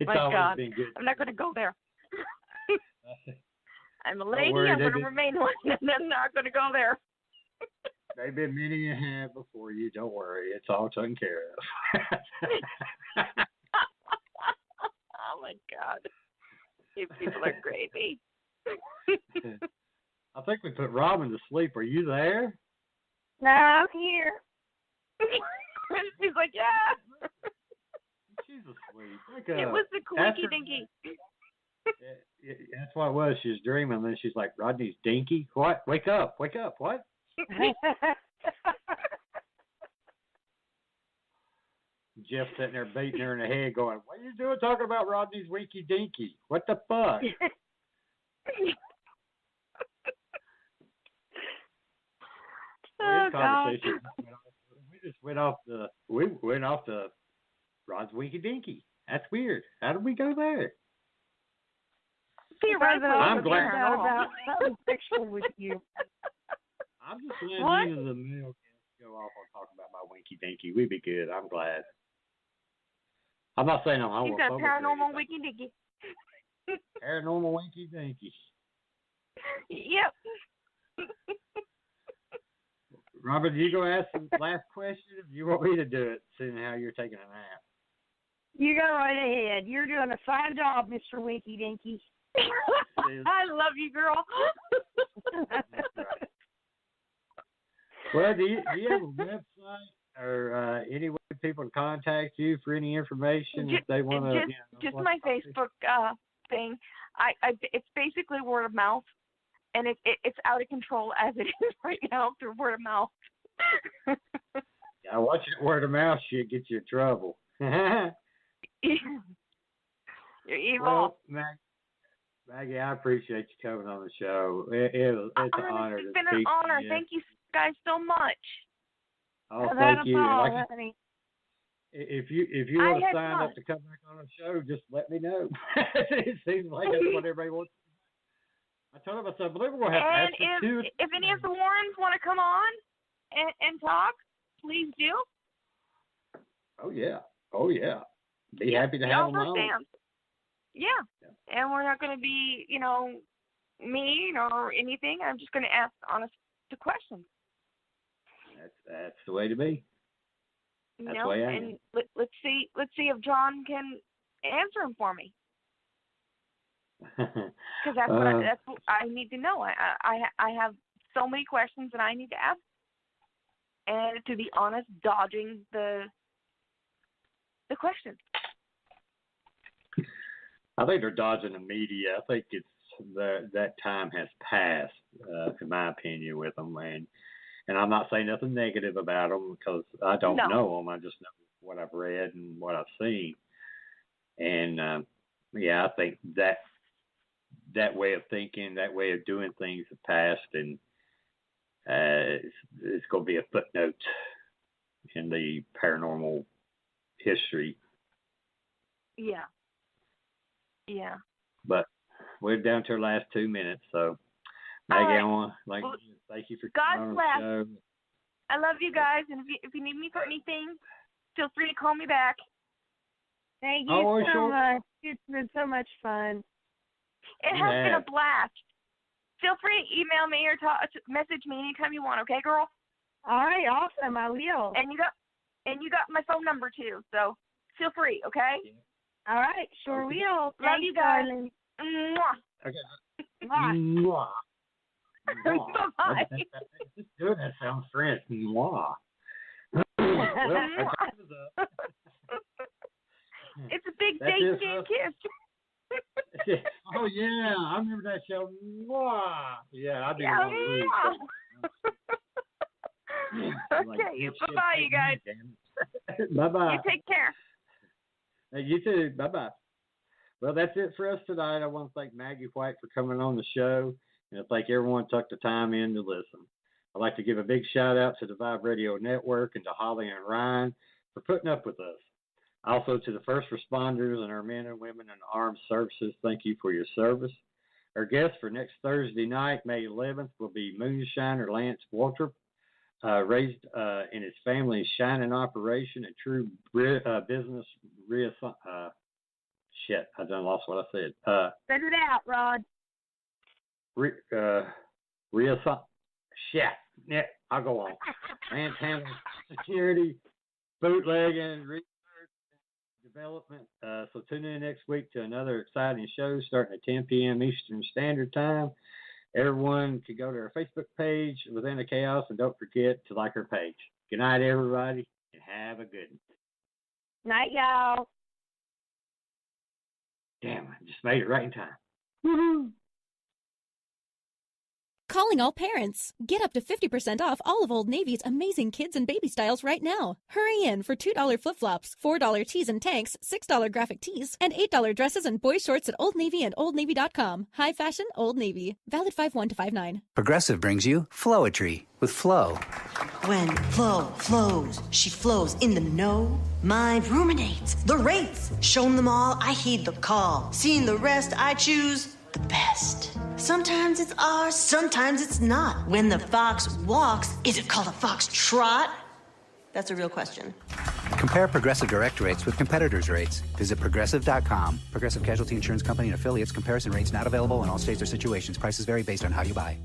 my always God. been good. I'm not going to go there. I'm a lady. I'm going to remain one, and I'm not going to go there. They've been many and have before you. Don't worry. It's all taken care of. Oh, my God. You people are crazy. I think we put Robin to sleep. Are you there? No, I'm here. She's like, yeah. She's asleep. It was the Quinky Dinky. That's what it was. She was dreaming, and then she's like, Rodney's dinky? What? Wake up. What? Jeff sitting there beating her in the head going, what are you doing talking about Rodney's Winky Dinky? What the fuck? Oh, God. We just went off the Rod's Winky Dinky. That's weird. How did we go there? I'm glad about something sexual with you. I'm just letting you the male go off on talking about my Winky Dinky. We'd be good. I'm glad. I'm not saying I'm homophobic. He's got paranormal Winky Dinky. Paranormal Winky Dinky. Yep. Robert, you go ask the last question if you want me to do it, seeing how you're taking a nap. You go right ahead. You're doing a fine job, Mr. Winky Dinky. I love you, girl. That's right. Well, do you have a website or any way people can contact you for any information if they want to? Just my Facebook thing. It's basically word of mouth, and it's out of control as it is right now through word of mouth. Yeah, watch your word of mouth shit get you in trouble. You're evil. Well, Maggie, I appreciate you coming on the show. It's an honor. It's been an honor. Thank you guys so much. Oh, That'll thank you. fall, Like, honey. if you I want to had sign fun. up to come back on the show, just let me know. It seems like that's what everybody wants. I told him, I said, I believe we're going to have to And ask for two. if any of the Warrens want to come on and talk, please do. Oh, yeah. Oh, yeah. Be happy to have them on. Stamps. Yeah. And we're not going to be, mean or anything. I'm just going to ask honest questions. That's the way to be. That's the way I am. And let's see if John can answer them for me. Because that's what I need to know. I have so many questions that I need to ask, and to be honest, dodging the questions. I think they're dodging the media. I think it's that time has passed, in my opinion, with them. And I'm not saying nothing negative about them because I don't know them. I just know what I've read and what I've seen. And I think that way of thinking, that way of doing things have passed, and it's going to be a footnote in the paranormal history. Yeah. Yeah. But we're down to our last 2 minutes, so Maggie, right. I want to thank you for God coming on bless. the show. I love you guys, and if you need me for anything, feel free to call me back. Thank you so sure. much. It's been so much fun. It has been a blast. Feel free to email me or message me anytime you want. Okay, girl. All right, awesome. I will. And you got my phone number too, so feel free. Okay. All right, sure Okay. will. Love you guys. Darling. Mwah. Okay. Bye. Mwah. Mwah. Bye-bye. That's good. That sounds French. Mwah. Well, our time is up. It's a big That's date it for and us. kiss. Oh yeah, I remember that show. Mwah. Yeah, I did Yeah, it on Okay, bye-bye, you guys. Bye-bye. You take care. Hey, you too. Bye-bye. Well, that's it for us tonight. I want to thank Maggie White for coming on the show, and I thank everyone who took the time in to listen. I'd like to give a big shout-out to the Vibe Radio Network and to Holly and Ryan for putting up with us. Also, to the first responders and our men and women in the armed services, thank you for your service. Our guest for next Thursday night, May 11th, will be Moonshiner Lance Waltrip, raised in his family's shining operation and true business shit, I done lost what I said. Spit it out, Rod. Shit. Yeah, I'll go on. Lance handles security, bootlegging, research, development. So tune in next week to another exciting show starting at 10 p.m. Eastern Standard Time. Everyone can go to our Facebook page, Within the Chaos, and don't forget to like our page. Good night, everybody, and have a good one. Night, y'all. Damn, I just made it right in time. Woohoo! Calling all parents. Get up to 50% off all of Old Navy's amazing kids and baby styles right now. Hurry in for $2 flip-flops, $4 tees and tanks, $6 graphic tees, and $8 dresses and boy shorts at Old Navy and OldNavy.com. High fashion, Old Navy. Valid 5/1 to 5/9. Progressive brings you Flowetry with Flo. When Flo flows, she flows in the know. My ruminates, the rates. Shown them all, I heed the call. Seeing the rest, I choose the best. Sometimes it's ours, sometimes it's not. When the fox walks, is it called a fox trot? That's a real question. Compare Progressive direct rates with competitors' rates. Visit Progressive.com. Progressive Casualty Insurance Company and affiliates. Comparison rates not available in all states or situations. Prices vary based on how you buy.